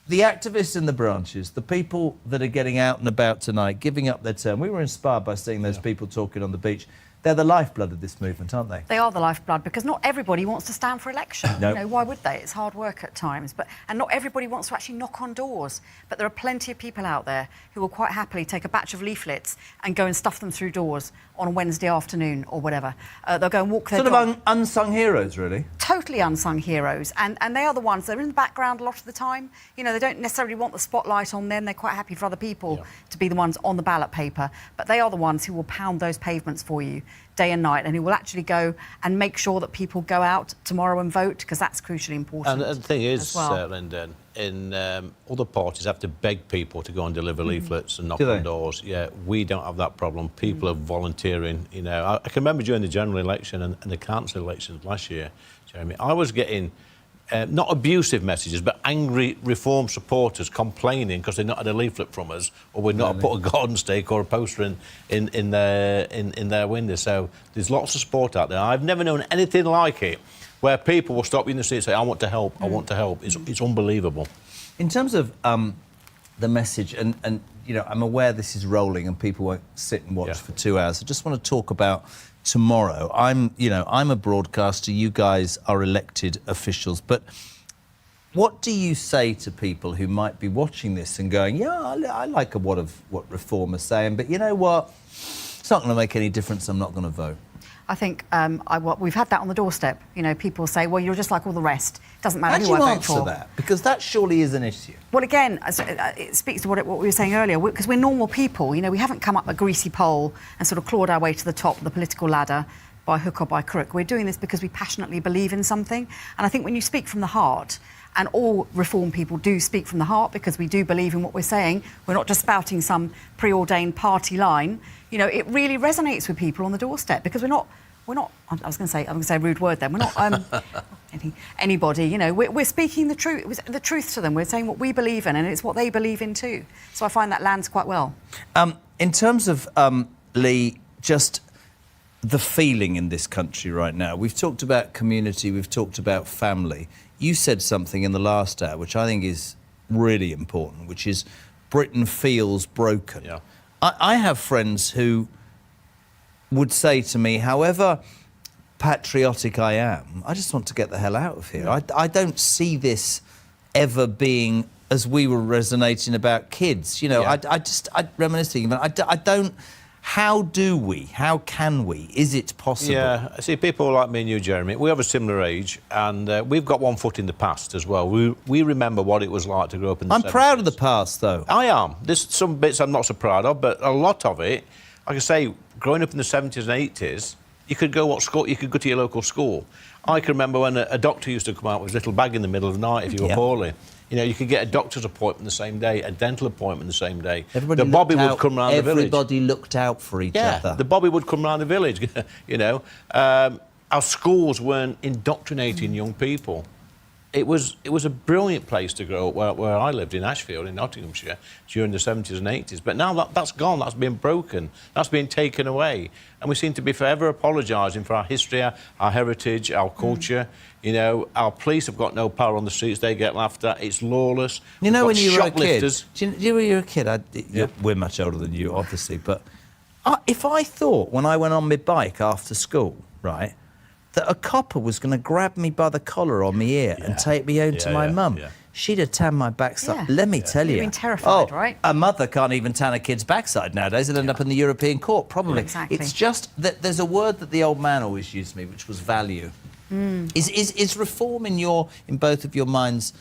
The activists in the branches, the people that are getting out and about tonight, giving up their term. We were inspired by seeing those people talking on the beach. They're the lifeblood of this movement, aren't they? They are the lifeblood, because not everybody wants to stand for election. No. You know, why would they? It's hard work at times. And not everybody wants to actually knock on doors. But there are plenty of people out there who will quite happily take a batch of leaflets and go and stuff them through doors on a Wednesday afternoon or whatever. They'll go and walk their dog. Sort of unsung heroes, really. Totally unsung heroes. And they are the ones that are in the background a lot of the time. You know, they don't necessarily want the spotlight on them. They're quite happy for other people to be the ones on the ballot paper. But they are the ones who will pound those pavements for you day and night, and who will actually go and make sure that people go out tomorrow and vote, because that's crucially important. And the thing is, well. Lyndon, in other parties have to beg people to go and deliver leaflets and knock on doors. Yeah, we don't have that problem. People are volunteering. You know, I can remember during the general election and the council elections last year, Jeremy, I was getting not abusive messages, but angry Reform supporters complaining because they've not had a leaflet from us, or we've not put a garden stake or a poster in their window. So there's lots of support out there. I've never known anything like it, where people will stop you in the street and say, I want to help, I want to help. It's unbelievable. In terms of the message, and you know, I'm aware this is rolling and people won't sit and watch for 2 hours. I just want to talk about tomorrow. I'm a broadcaster. You guys are elected officials, but what do you say to people who might be watching this and going, yeah, I like what Reform are saying, but you know what? It's not going to make any difference. I'm not going to vote. I think we've had that on the doorstep. You know, people say, well, you're just like all the rest. It doesn't matter who I vote for. How do you answer that? Because that surely is an issue. Well, again, it speaks to what we were saying earlier, because we're normal people. You know, we haven't come up a greasy pole and sort of clawed our way to the top of the political ladder by hook or by crook. We're doing this because we passionately believe in something. And I think when you speak from the heart, and all Reform people do speak from the heart because we do believe in what we're saying, we're not just spouting some preordained party line, you know, it really resonates with people on the doorstep, because we're not, I'm going to say a rude word then, we're not anybody, you know, we're speaking the truth to them. We're saying what we believe in, and it's what they believe in too. So I find that lands quite well. In terms of, Lee, just the feeling in this country right now, we've talked about community, we've talked about family. You said something in the last hour which I think is really important, which is Britain feels broken. Yeah. I have friends who would say to me, however patriotic I am, I just want to get the hell out of here. I don't see this ever being as we were resonating about kids. You know, I reminisce thinking, I don't... How can we? Is it possible? Yeah, I see people like me and you, Jeremy, we have a similar age, and we've got one foot in the past as well. We remember what it was like to grow up in the 70s. I'm proud of the past, though. I am. There's some bits I'm not so proud of, but a lot of it, like I say, growing up in the 70s and 80s, you could go to your local school. I can remember when a doctor used to come out with a little bag in the middle of the night if you were poorly. You know, you could get a doctor's appointment the same day, a dental appointment the same day. Everybody the Bobby would come round the village. Everybody looked out for each other. The Bobby would come round the village, you know. Our schools weren't indoctrinating young people. It was a brilliant place to grow up where I lived in Ashfield, in Nottinghamshire, during the 70s and 80s. But now that's gone, that's been broken, that's been taken away. And we seem to be forever apologising for our history, our heritage, our culture. You know, our police have got no power on the streets, they get laughed at, it's lawless. You know, when you were a kid, when you were a kid, we're much older than you, obviously, but if I thought when I went on my bike after school, right, that a copper was going to grab me by the collar on my ear and take me home to my mum, she'd have tanned my backside. Let me tell you. You've been terrified, right? A mother can't even tan a kid's backside nowadays. It'll end up in the European court, probably. Exactly. It's just that there's a word that the old man always used to me, which was value. Is Reform in both of your minds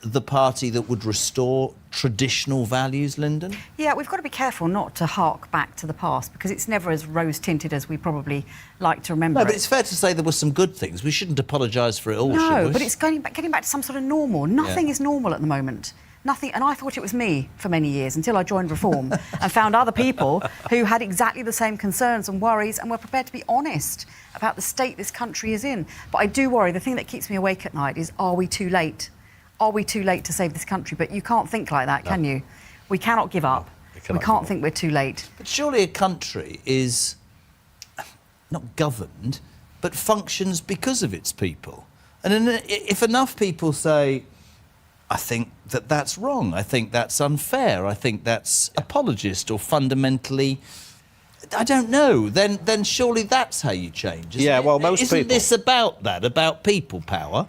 the party that would restore traditional values, Lyndon? Yeah, we've got to be careful not to hark back to the past, because it's never as rose-tinted as we probably like to remember. No, but it's fair to say there were some good things. We shouldn't apologise for it all, should we? But it's getting back to some sort of normal. Nothing is normal at the moment. Nothing, and I thought it was me for many years until I joined Reform and found other people who had exactly the same concerns and worries and were prepared to be honest about the state this country is in. But I do worry, the thing that keeps me awake at night is, are we too late? Are we too late to save this country? But you can't think like that, can you? We cannot give up. We can't think we're too late. But surely a country is not governed, but functions because of its people. And if enough people say, I think that's wrong, I think that's unfair, I think that's apologist or fundamentally, I don't know, then surely that's how you change, isn't it? Well, most people... Isn't this about that, about people power?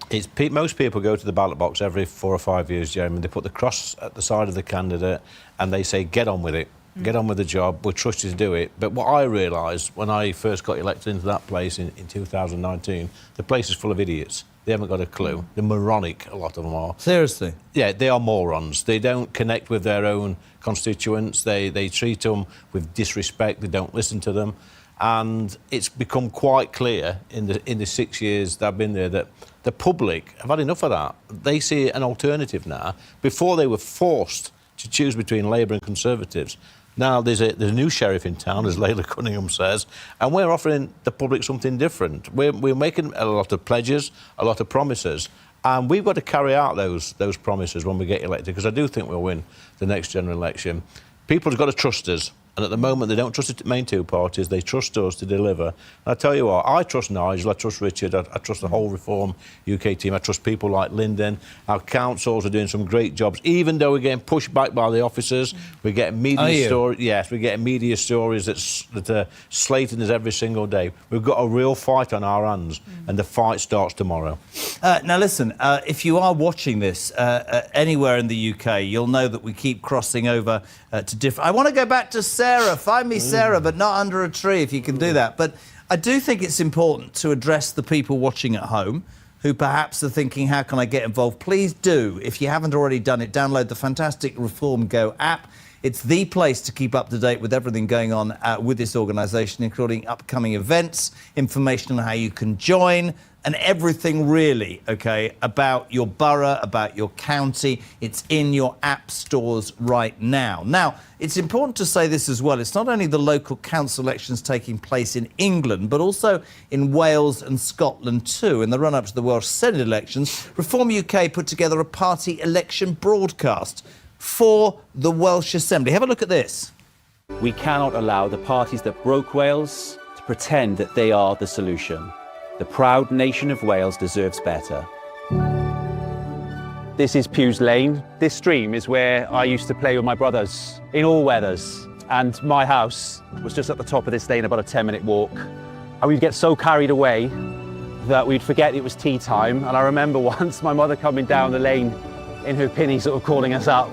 Most people go to the ballot box every 4 or 5 years, Jeremy. They put the cross at the side of the candidate and they say, get on with it. Get on with the job, we're trusted to do it. But what I realised when I first got elected into that place in 2019, the place is full of idiots. They haven't got a clue. They're moronic, a lot of them are. Seriously? Yeah, they are morons. They don't connect with their own constituents. They treat them with disrespect. They don't listen to them. And it's become quite clear in the 6 years that I've been there that the public have had enough of that. They see an alternative now. Before they were forced to choose between Labour and Conservatives. Now there's a new sheriff in town, as Layla Cunningham says, and we're offering the public something different. We're making a lot of pledges, a lot of promises, And we've got to carry out those promises when we get elected, because I do think we'll win the next general election. People have got to trust us. And at the moment, they don't trust the main two parties. They trust us to deliver. And I tell you what, I trust Nigel, I trust Richard, I trust the whole Reform UK team. I trust people like Lyndon. Our councils are doing some great jobs. Even though we're getting pushed back by the officers, we're getting media stories. Yes, we're getting media stories that are slating us every single day. We've got a real fight on our hands, and the fight starts tomorrow. Now, listen, if you are watching this anywhere in the UK, you'll know that we keep crossing over to different... I want to go back to Sarah. Find me Sarah, but not under a tree, if you can do that. But I do think it's important to address the people watching at home who perhaps are thinking, how can I get involved? Please do, if you haven't already done it, download the fantastic Reform Go app. It's the place to keep up to date with everything going on with this organisation, including upcoming events, information on how you can join, and everything really, OK, about your borough, about your county. It's in your app stores right now. Now, it's important to say this as well. It's not only the local council elections taking place in England, but also in Wales and Scotland too. In the run-up to the Welsh Senate elections, Reform UK put together a party election broadcast for the Welsh Assembly. Have a look at this. We cannot allow the parties that broke Wales to pretend that they are the solution. The proud nation of Wales deserves better. This is Pew's Lane. This stream is where I used to play with my brothers in all weathers. And my house was just at the top of this lane, about a 10-minute walk. And we'd get so carried away that we'd forget it was tea time. And I remember once my mother coming down the lane in her pinny, sort of calling us up,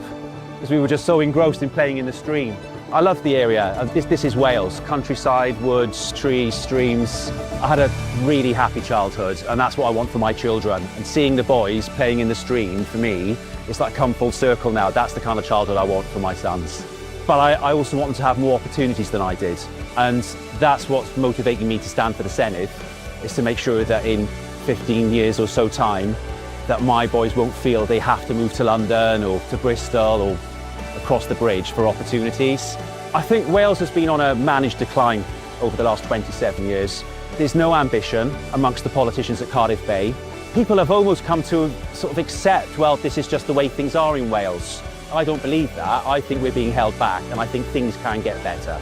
because we were just so engrossed in playing in the stream. I love the area. This is Wales. Countryside, woods, trees, streams. I had a really happy childhood, and that's what I want for my children. And seeing the boys playing in the stream, for me, it's like come full circle now. That's the kind of childhood I want for my sons. But I also want them to have more opportunities than I did. And that's what's motivating me to stand for the Senedd, is to make sure that in 15 years or so time, that my boys won't feel they have to move to London or to Bristol or across the bridge for opportunities. I think Wales has been on a managed decline over the last 27 years. There's no ambition amongst the politicians at Cardiff Bay. People have almost come to sort of accept, well, this is just the way things are in Wales. I don't believe that. I think we're being held back, and I think things can get better.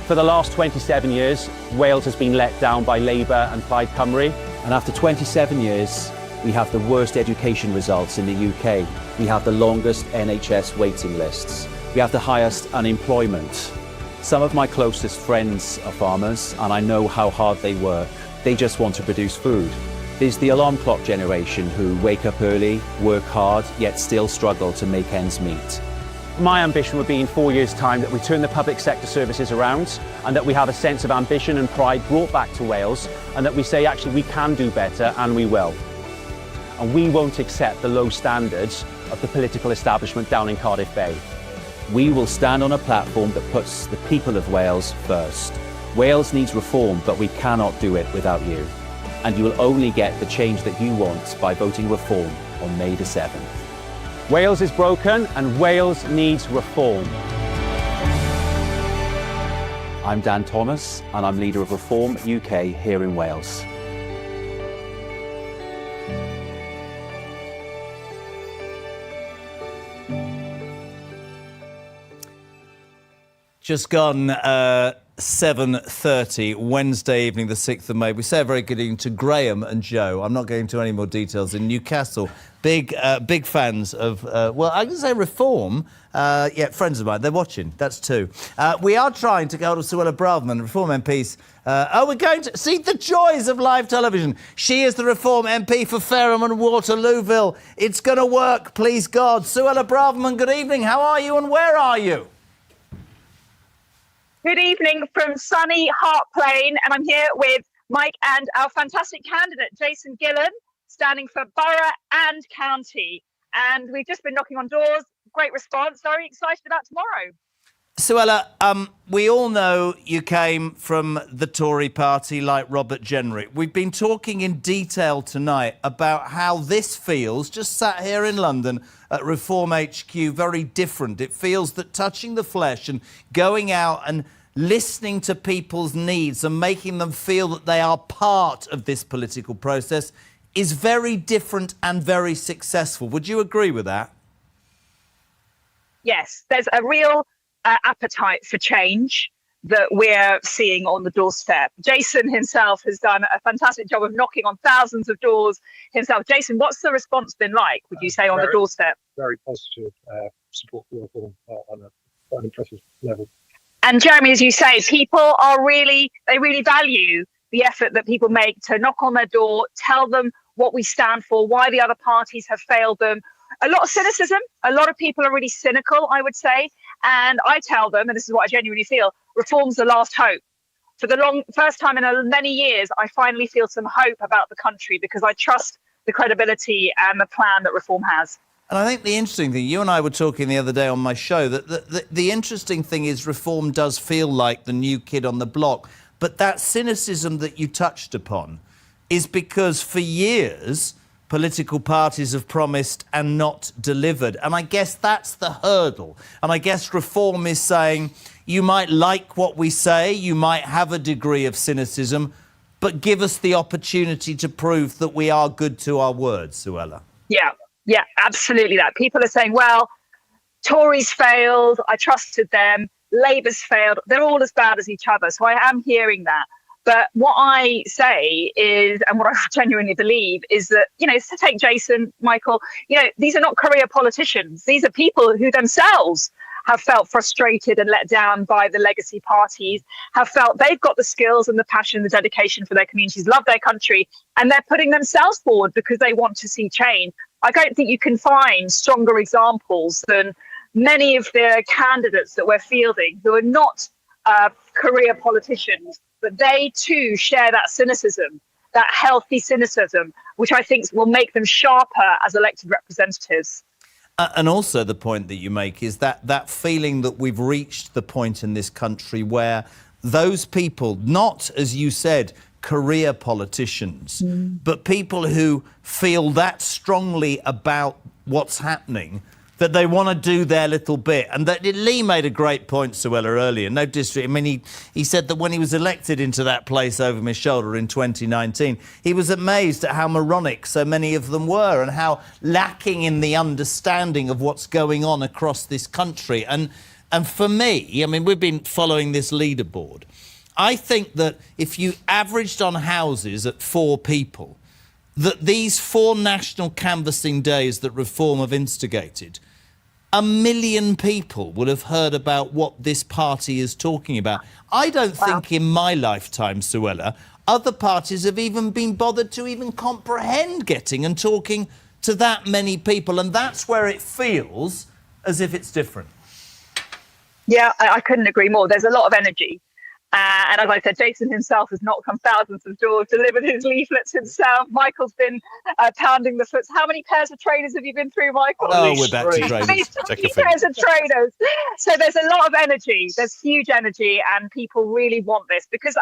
For the last 27 years, Wales has been let down by Labour and Plaid Cymru. And after 27 years, we have the worst education results in the UK. We have the longest NHS waiting lists. We have the highest unemployment. Some of my closest friends are farmers, and I know how hard they work. They just want to produce food. There's the alarm clock generation who wake up early, work hard, yet still struggle to make ends meet. My ambition would be in 4 years' time that we turn the public sector services around, and that we have a sense of ambition and pride brought back to Wales, and that we say actually we can do better, and we will. And we won't accept the low standards of the political establishment down in Cardiff Bay. We will stand on a platform that puts the people of Wales first. Wales needs reform, but we cannot do it without you. And you will only get the change that you want by voting Reform on May the 7th. Wales is broken and Wales needs reform. I'm Dan Thomas and I'm leader of Reform UK here in Wales. Just gone 7:30, Wednesday evening, the 6th of May. We say a very good evening to Graham and Joe. I'm not going into any more details. In Newcastle, big fans of, well, I can say Reform. Yeah, friends of mine, they're watching. That's two. We are trying to go to Suella Braverman, Reform MPs. We're going to see the joys of live television. She is the Reform MP for Fareham and Waterlooville. It's going to work, please God. Suella Braverman, good evening. How are you and where are you? Good evening from sunny Hart Plain, and I'm here with Mike and our fantastic candidate, Jason Gillen, standing for Borough and County. And we've just been knocking on doors. Great response. Very excited about tomorrow. Suella, we all know you came from the Tory party like Robert Jenrick. We've been talking in detail tonight about how this feels, just sat here in London at Reform HQ, very different. It feels that touching the flesh and going out and listening to people's needs and making them feel that they are part of this political process is very different and very successful. Would you agree with that? Yes, there's a real appetite for change that we're seeing on the doorstep. Jason himself has done a fantastic job of knocking on thousands of doors himself. Jason, what's the response been like, would you say, on the doorstep? Very positive support for reform on an impressive level. And Jeremy, as you say, people are really value the effort that people make to knock on their door, tell them what we stand for, why the other parties have failed them. A lot of cynicism. A lot of people are really cynical, I would say. And I tell them, and this is what I genuinely feel, reform's the last hope. For the first time in many years, I finally feel some hope about the country because I trust the credibility and the plan that reform has. And I think the interesting thing, you and I were talking the other day on my show, that the interesting thing is reform does feel like the new kid on the block. But that cynicism that you touched upon is because for years, political parties have promised and not delivered. And I guess that's the hurdle. And I guess reform is saying, you might like what we say, you might have a degree of cynicism, but give us the opportunity to prove that we are good to our words, Suella. Yeah, absolutely that. People are saying, well, Tories failed, I trusted them, Labour's failed, they're all as bad as each other. So I am hearing that. But what I say is, and what I genuinely believe is that, to take Jason, Michael, these are not career politicians. These are people who themselves have felt frustrated and let down by the legacy parties, have felt they've got the skills and the passion, the dedication for their communities, love their country, and they're putting themselves forward because they want to see change. I don't think you can find stronger examples than many of the candidates that we're fielding who are not career politicians, but they too share that cynicism, that healthy cynicism, which I think will make them sharper as elected representatives. And also the point that you make is that feeling that we've reached the point in this country where those people, not, as you said, career politicians, but people who feel that strongly about what's happening, that they want to do their little bit. And that Lee made a great point, Suella, earlier. No disrespect. I mean, he said that when he was elected into that place over my shoulder in 2019, he was amazed at how moronic so many of them were and how lacking in the understanding of what's going on across this country. And for me, I mean, we've been following this leaderboard. I think that if you averaged on houses at 4 people, that these 4 national canvassing days that Reform have instigated, 1 million people would have heard about what this party is talking about. I don't think in my lifetime, Suella, other parties have even been bothered to even comprehend getting and talking to that many people. And that's where it feels as if it's different. Yeah, I couldn't agree more. There's a lot of energy. And as I said, Jason himself has knocked on thousands of doors, delivered his leaflets himself. Michael's been pounding the foots. How many pairs of trainers have you been through, Michael? Oh, we're back to trainers. 3 pairs of trainers. So there's a lot of energy. There's huge energy, and people really want this because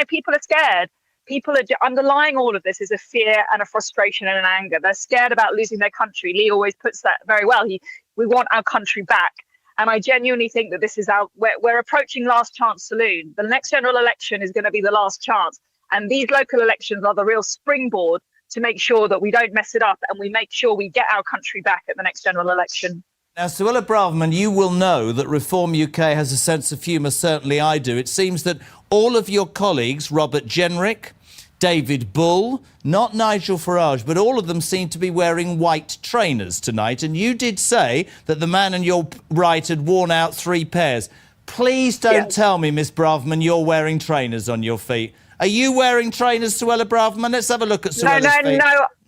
people are scared. People are underlying all of this is a fear and a frustration and an anger. They're scared about losing their country. Lee always puts that very well. We want our country back. And I genuinely think that this is we're approaching last chance saloon. The next general election is going to be the last chance. And these local elections are the real springboard to make sure that we don't mess it up and we make sure we get our country back at the next general election. Now, Suella Braverman, you will know that Reform UK has a sense of humour. Certainly I do. It seems that all of your colleagues, Robert Jenrick, David Bull, not Nigel Farage, but all of them seem to be wearing white trainers tonight. And you did say that the man on your right had worn out 3 pairs. Please don't tell me, Miss Braverman, you're wearing trainers on your feet. Are you wearing trainers, Suella Braverman? Let's have a look at Suella's feet.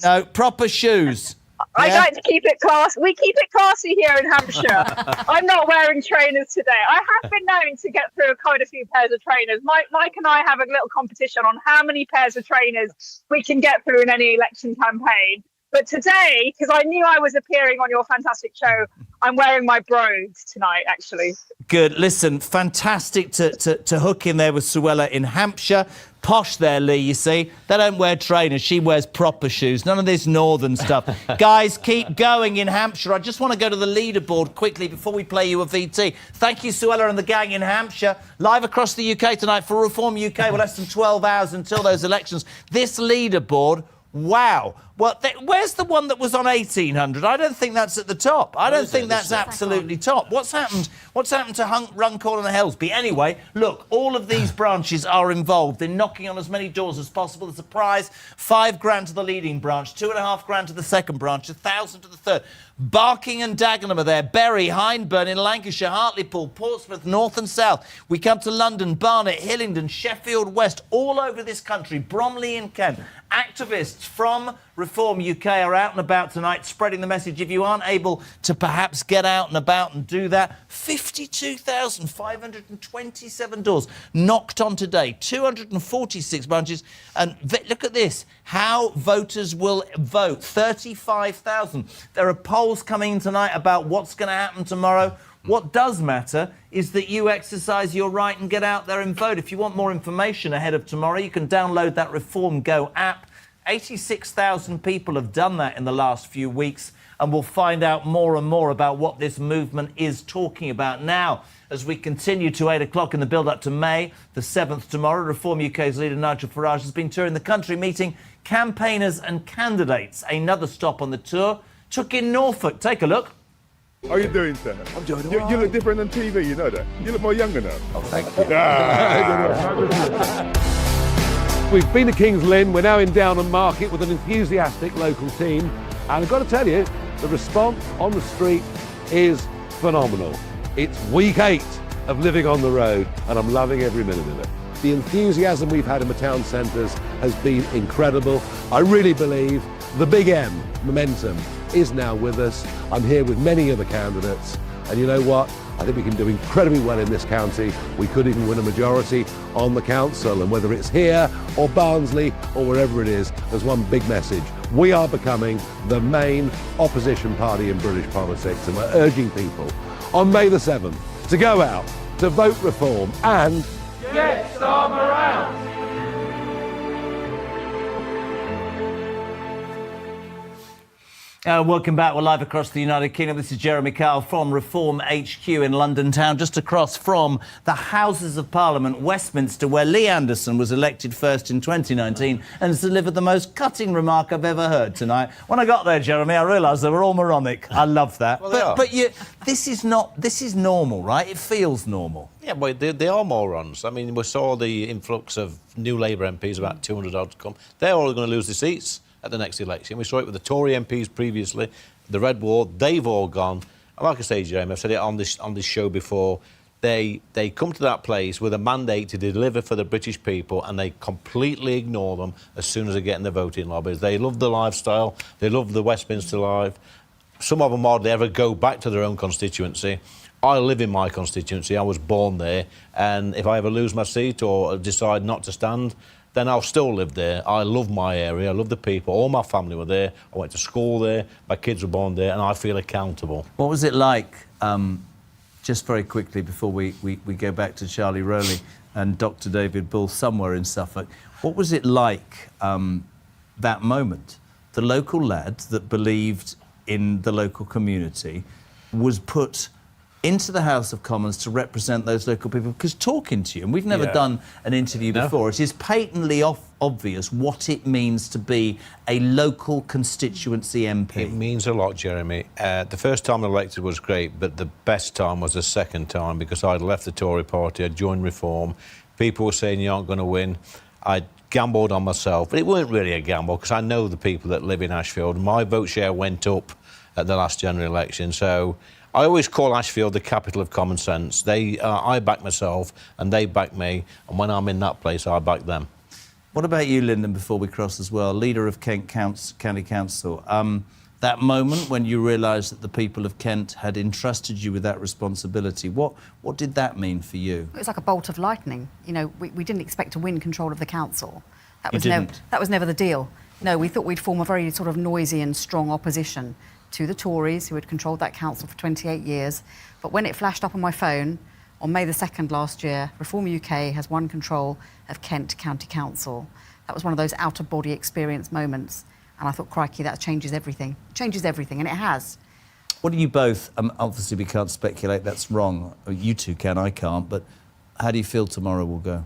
No, proper shoes. I like to keep it classy. We keep it classy here in Hampshire. I'm not wearing trainers today. I have been known to get through quite a few pairs of trainers. Mike and I have a little competition on how many pairs of trainers we can get through in any election campaign. But today, because I knew I was appearing on your fantastic show, I'm wearing my brogues tonight, actually. Good. Listen, fantastic to hook in there with Suella in Hampshire. Posh there, Lee, you see. They don't wear trainers. She wears proper shoes. None of this northern stuff. Guys, keep going in Hampshire. I just want to go to the leaderboard quickly before we play you a VT. Thank you, Suella and the gang in Hampshire. Live across the UK tonight for Reform UK. Well, less than 12 hours until those elections. This leaderboard, Wow. Well, where's the one that was on 1800? I don't think that's at the top. I don't think that's absolutely top. What's happened? What's happened to Runcorn and Helsby? Anyway, look, all of these branches are involved in knocking on as many doors as possible. The surprise, £5,000 to the leading branch, £2,500 to the second branch, £1,000 to the third. Barking and Dagenham are there, Bury, Hyndburn in Lancashire, Hartlepool, Portsmouth, North and South. We come to London, Barnet, Hillingdon, Sheffield West, all over this country, Bromley in Kent. Activists from Reform UK are out and about tonight spreading the message. If you aren't able to perhaps get out and about and do that, 52,527 doors knocked on today, 246 branches. And look at this, how voters will vote, 35,000. There are polls coming in tonight about what's going to happen tomorrow. What does matter is that you exercise your right and get out there and vote. If you want more information ahead of tomorrow, you can download that Reform Go app. 86,000 people have done that in the last few weeks, and we'll find out more and more about what this movement is talking about now. As we continue to 8 o'clock in the build-up to May the 7th tomorrow, Reform UK's leader Nigel Farage has been touring the country, meeting campaigners and candidates. Another stop on the tour took in Norfolk. Take a look. How are you doing, sir? I'm doing all right. You look different than TV, you know that. You look more younger now. Oh, thank you. We've been to King's Lynn. We're now in Downham Market with an enthusiastic local team. And I've got to tell you, the response on the street is phenomenal. It's week 8 of living on the road, and I'm loving every minute of it. The enthusiasm we've had in the town centres has been incredible. I really believe the Big M momentum is now with us. I'm here with many other candidates, and you know what? I think we can do incredibly well in this county. We could even win a majority on the council, and whether it's here or Barnsley or wherever it is, there's one big message. We are becoming the main opposition party in British politics, and we're urging people on May the 7th to go out, to vote Reform and get Starmer out! Welcome back. We're live across the United Kingdom. This is Jeremy Kyle from Reform HQ in London town, just across from the Houses of Parliament, Westminster, where Lee Anderson was elected first in 2019 and has delivered the most cutting remark I've ever heard tonight. When I got there, Jeremy, I realised they were all moronic. I love that. Well, but this is normal, right? It feels normal. Yeah, but they are morons. I mean, we saw the influx of new Labour MPs, about 200 odd to come. They're all going to lose their seats at the next election. We saw it with the Tory MPs previously, the Red Wall, they've all gone. And like I say, Jeremy, I've said it on this show before, they come to that place with a mandate to deliver for the British people, and they completely ignore them as soon as they get in the voting lobbies. They love the lifestyle, they love the Westminster life. Some of them hardly ever go back to their own constituency. I live in my constituency, I was born there, and if I ever lose my seat or decide not to stand, then I'll still live there. I love my area, I love the people, all my family were there, I went to school there, my kids were born there, and I feel accountable. What was it like, just very quickly before we go back to Charlie Rowley and Dr David Bull somewhere in Suffolk, what was it like, that moment? The local lad that believed in the local community was put into the House of Commons to represent those local people, because talking to you, and we've never done an interview before, it is patently obvious what it means to be a local constituency MP. It means a lot, Jeremy. The first time elected was great, but the best time was the second time, because I'd left the Tory party, I'd joined Reform. People were saying you aren't going to win. I gambled on myself, but it weren't really a gamble, because I know the people that live in Ashfield. My vote share went up at the last general election, so I always call Ashfield the capital of common sense. I back myself and they back me, and when I'm in that place, I back them. What about you, Lyndon, before we cross as well, leader of Kent County Council? That moment when you realised that the people of Kent had entrusted you with that responsibility, what did that mean for you? It was like a bolt of lightning. You know, we didn't expect to win control of the council. That was never the deal. No, we thought we'd form a very sort of noisy and strong opposition to the Tories, who had controlled that council for 28 years. But when it flashed up on my phone on May the 2nd last year, Reform UK has won control of Kent County Council. That was one of those out-of-body experience moments. And I thought, crikey, that changes everything. It changes everything, and it has. What do you both, obviously we can't speculate, that's wrong. You two can, I can't, but how do you feel tomorrow will go?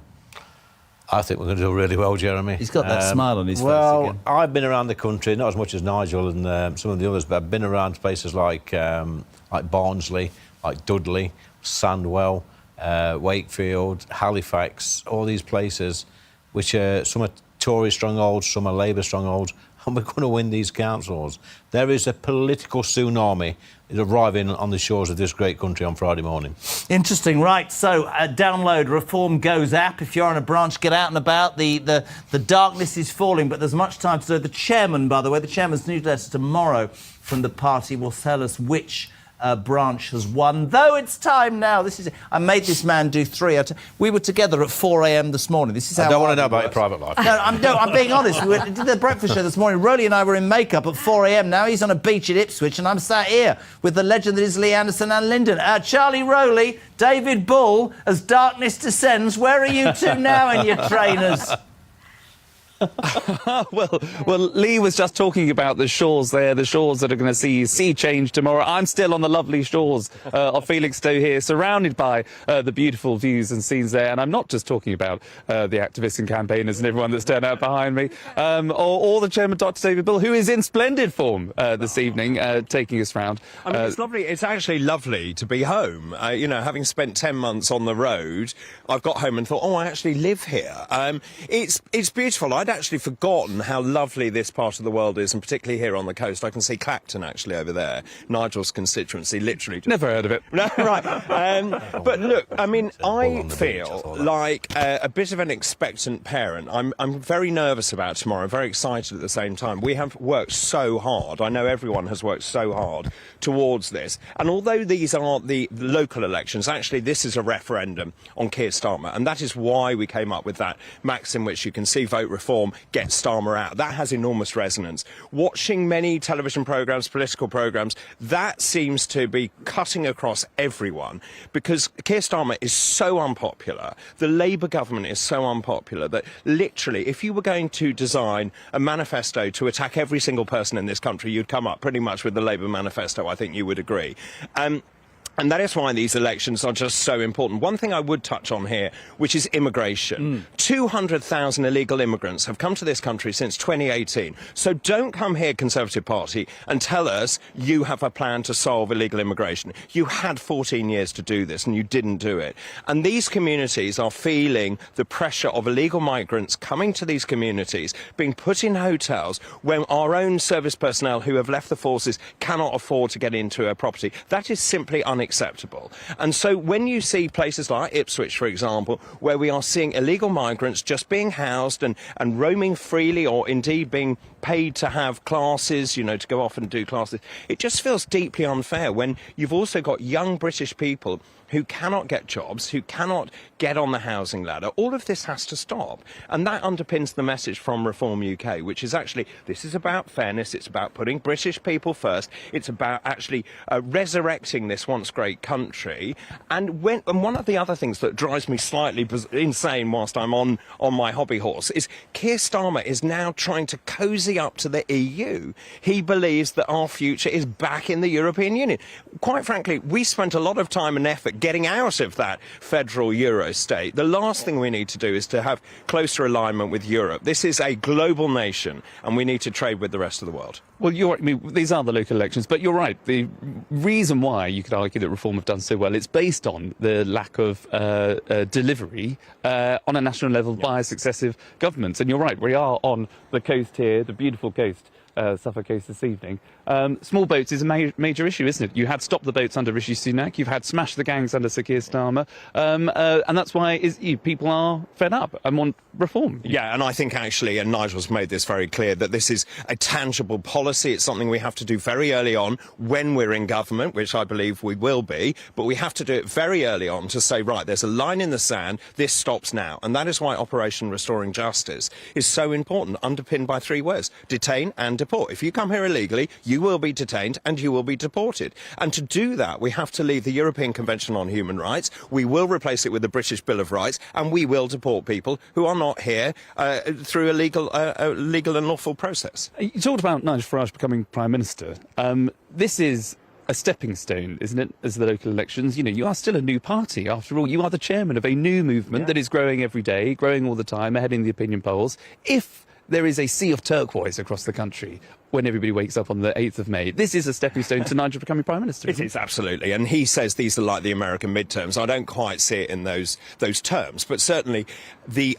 I think we're going to do really well, Jeremy. He's got that smile on his face Well, again. I've been around the country, not as much as Nigel and some of the others, but I've been around places like Barnsley, like Dudley, Sandwell, Wakefield, Halifax, all these places, which are some are Tory strongholds, some are Labour strongholds, and we're going to win these councils. There is a political tsunami arriving on the shores of this great country on Friday morning. Interesting, right. So, download Reform Goes app. If you're on a branch, get out and about. The darkness is falling, but there's much time to do. The chairman, by the way, the chairman's newsletter tomorrow from the party will tell us which branch has won. Though it's time now. I made this man do 3. We were together at 4 a.m. this morning. This is how I don't want to know about your private life. No, I'm being honest. We did the breakfast show this morning. Rolly and I were in makeup at 4 a.m. Now he's on a beach at Ipswich, and I'm sat here with the legend that is Lee Anderson and Lyndon. Charlie Rowley, David Bull, as darkness descends. Where are you two now in your trainers? well, Lee was just talking about the shores there, the shores that are going to see sea change tomorrow. I'm still on the lovely shores of Felixstowe here, surrounded by the beautiful views and scenes there. And I'm not just talking about the activists and campaigners and everyone that's turned out behind me, or the chairman, Dr. David Bull, who is in splendid form this evening, taking us round. I mean, it's lovely. It's actually lovely to be home. You know, having spent 10 months on the road, I've got home and thought, oh, I actually live here. It's beautiful. I'd actually forgotten how lovely this part of the world is, and particularly here on the coast. I can see Clacton actually over there, Nigel's constituency, literally. Never heard of it. No, right. But look, I mean, I feel like a bit of an expectant parent. I'm very nervous about tomorrow. I'm very excited at the same time. We have worked so hard. I know everyone has worked so hard towards this. And although these are the local elections, actually this is a referendum on Keir Starmer, and that is why we came up with that maxim, which you can see, vote reform, get Starmer out. That has enormous resonance. Watching many television programmes, political programmes, that seems to be cutting across everyone, because Keir Starmer is so unpopular, the Labour government is so unpopular, that literally, if you were going to design a manifesto to attack every single person in this country, you'd come up pretty much with the Labour manifesto. I think you would agree. And that is why these elections are just so important. One thing I would touch on here, which is immigration. 200,000 illegal immigrants have come to this country since 2018. So don't come here, Conservative Party, and tell us you have a plan to solve illegal immigration. You had 14 years to do this, and you didn't do it. And these communities are feeling the pressure of illegal migrants coming to these communities, being put in hotels when our own service personnel who have left the forces cannot afford to get into a property. That is simply unacceptable. And so when you see places like Ipswich, for example, where we are seeing illegal migrants just being housed and roaming freely, or indeed being paid to have classes, you know, to go off and do classes, it just feels deeply unfair when you've also got young British people who cannot get jobs, who cannot get on the housing ladder. All of this has to stop. And that underpins the message from Reform UK, which is actually, this is about fairness, it's about putting British people first, it's about actually resurrecting this once great country. And one of the other things that drives me slightly insane whilst I'm on my hobby horse is Keir Starmer is now trying to cosy up to the EU. He believes that our future is back in the European Union. Quite frankly, we spent a lot of time and effort getting out of that federal Euro state. The last thing we need to do is to have closer alignment with Europe. This is a global nation, and we need to trade with the rest of the world. Well, I mean, these are the local elections, but you're right. The reason why you could argue that Reform have done so well, it's based on the lack of delivery on a national level by successive governments. And you're right, we are on the coast here, the beautiful coast, Suffolk Coast this evening. Small boats is a major issue, isn't it? You had Stop the Boats under Rishi Sunak, you've had Smash the Gangs under Sir Keir Starmer, and that's why people are fed up and want reform. Yeah, and I think actually, and Nigel's made this very clear, that this is a tangible policy. It's something we have to do very early on when we're in government, which I believe we will be, but we have to do it very early on to say, right, there's a line in the sand, this stops now. And that is why Operation Restoring Justice is so important, underpinned by 3 words: detain and deport. If you come here illegally, you will be detained and you will be deported. And to do that, we have to leave the European Convention on Human Rights, we will replace it with the British Bill of Rights, and we will deport people who are not here through a legal and lawful process. You talked about Nigel Farage becoming Prime Minister. This is a stepping stone, isn't it, as the local elections? You know, you are still a new party. After all, you are the chairman of a new movement that is growing every day, growing all the time, ahead in the opinion polls. If there is a sea of turquoise across the country when everybody wakes up on the 8th of May, this is a stepping stone to Nigel becoming Prime Minister. It is, absolutely. And he says these are like the American midterms. I don't quite see it in those terms, but certainly the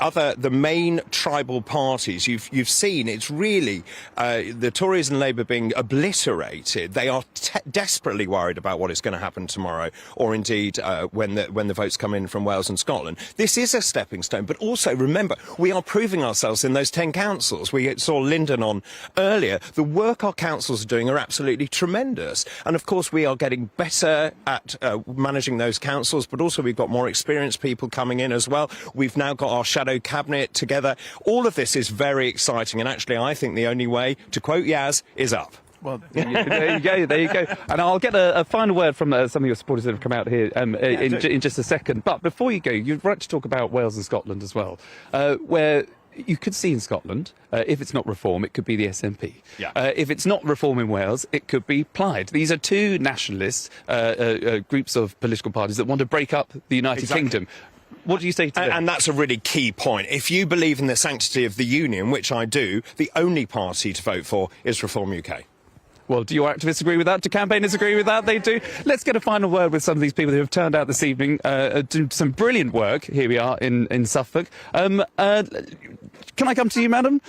main tribal parties, you've seen it's really the Tories and Labour being obliterated. They are desperately worried about what is going to happen tomorrow, or indeed when the votes come in from Wales and Scotland. This is a stepping stone, but also remember, we are proving ourselves in those 10 councils. We saw Lyndon on earlier. The work our councils are doing are absolutely tremendous. And of course, we are getting better at managing those councils, but also we've got more experienced people coming in as well. We've now got our shadow cabinet together. All of this is very exciting. And actually, I think the only way, to quote Yaz, is up. Well, there you go. And I'll get a final word from some of your supporters that have come out here in just a second. But before you go, you'd like to talk about Wales and Scotland as well, where you could see in Scotland, if it's not Reform, it could be the SNP. Yeah. If it's not Reform in Wales, it could be Plaid. These are two nationalist groups of political parties that want to break up the United Kingdom. What do you say to that? And that's a really key point. If you believe in the sanctity of the Union, which I do, the only party to vote for is Reform UK. Well, do your activists agree with that? Do campaigners agree with that? They do. Let's get a final word with some of these people who have turned out this evening, do some brilliant work. Here we are in Suffolk. Can I come to you, madam?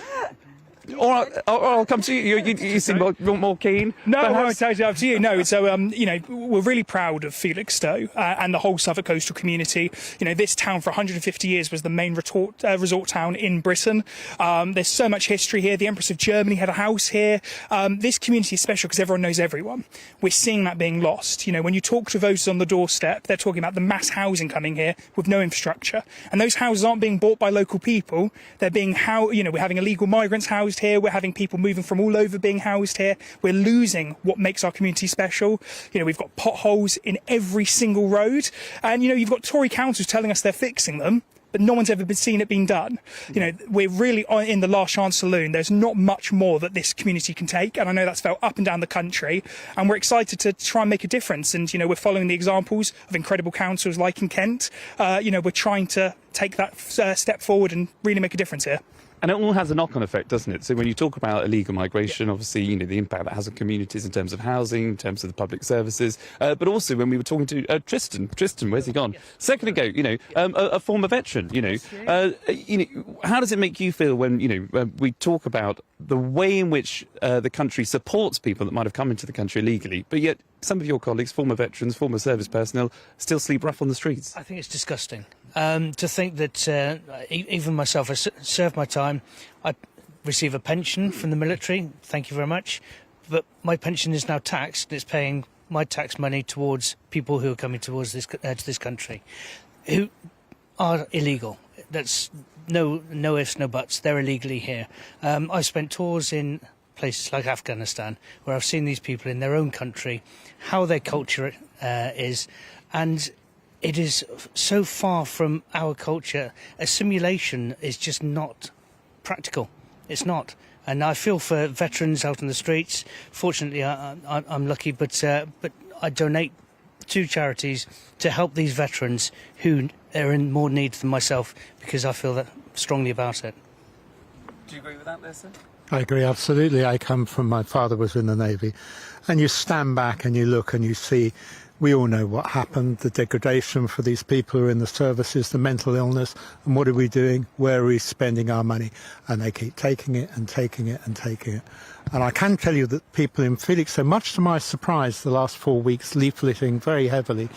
Or I'll come to you. You seem more keen. No, it's totally up to you. No, so we're really proud of Felixstowe and the whole Suffolk coastal community. You know, this town for 150 years was the main resort town in Britain. There's so much history here. The Empress of Germany had a house here. This community is special because everyone knows everyone. We're seeing that being lost. You know, when you talk to voters on the doorstep, they're talking about the mass housing coming here with no infrastructure, and those houses aren't being bought by local people. They're being we're having illegal migrants housed here. We're having people moving from all over being housed here. We're losing what makes our community special. You know, we've got potholes in every single road, and you've got Tory councils telling us they're fixing them, but no one's ever seen it being done. You know, we're really in the last chance saloon. There's not much more that this community can take, and I know that's felt up and down the country, and we're excited to try and make a difference. And we're following the examples of incredible councils like in Kent. We're trying to take that step forward and really make a difference here. And it all has a knock-on effect, doesn't it? So when you talk about illegal migration, obviously, the impact that has on communities in terms of housing, in terms of the public services, but also when we were talking to Tristan, where's he gone? Second ago, a former veteran, how does it make you feel when, we talk about the way in which the country supports people that might have come into the country illegally, but yet some of your colleagues, former veterans, former service personnel, still sleep rough on the streets? I think it's disgusting. To think that even myself, I served my time, I receive a pension from the military, thank you very much, but my pension is now taxed. It's paying my tax money towards people who are coming towards to this country, who are illegal. That's no ifs, no buts. They're illegally here. I've spent tours in places like Afghanistan, where I've seen these people in their own country, how their culture is, and it is so far from our culture. A simulation is just not practical. It's not. And I feel for veterans out on the streets. Fortunately, I'm lucky, but I donate to charities to help these veterans who are in more need than myself, because I feel that strongly about it. Do you agree with that there, sir? I agree, absolutely. My father was in the Navy, and you stand back and you look and you see, we all know what happened, the degradation for these people who are in the services, the mental illness, and what are we doing? Where are we spending our money? And they keep taking it and taking it and taking it. And I can tell you that people in Felixstowe, much to my surprise, the last 4 weeks, leafleting very heavily.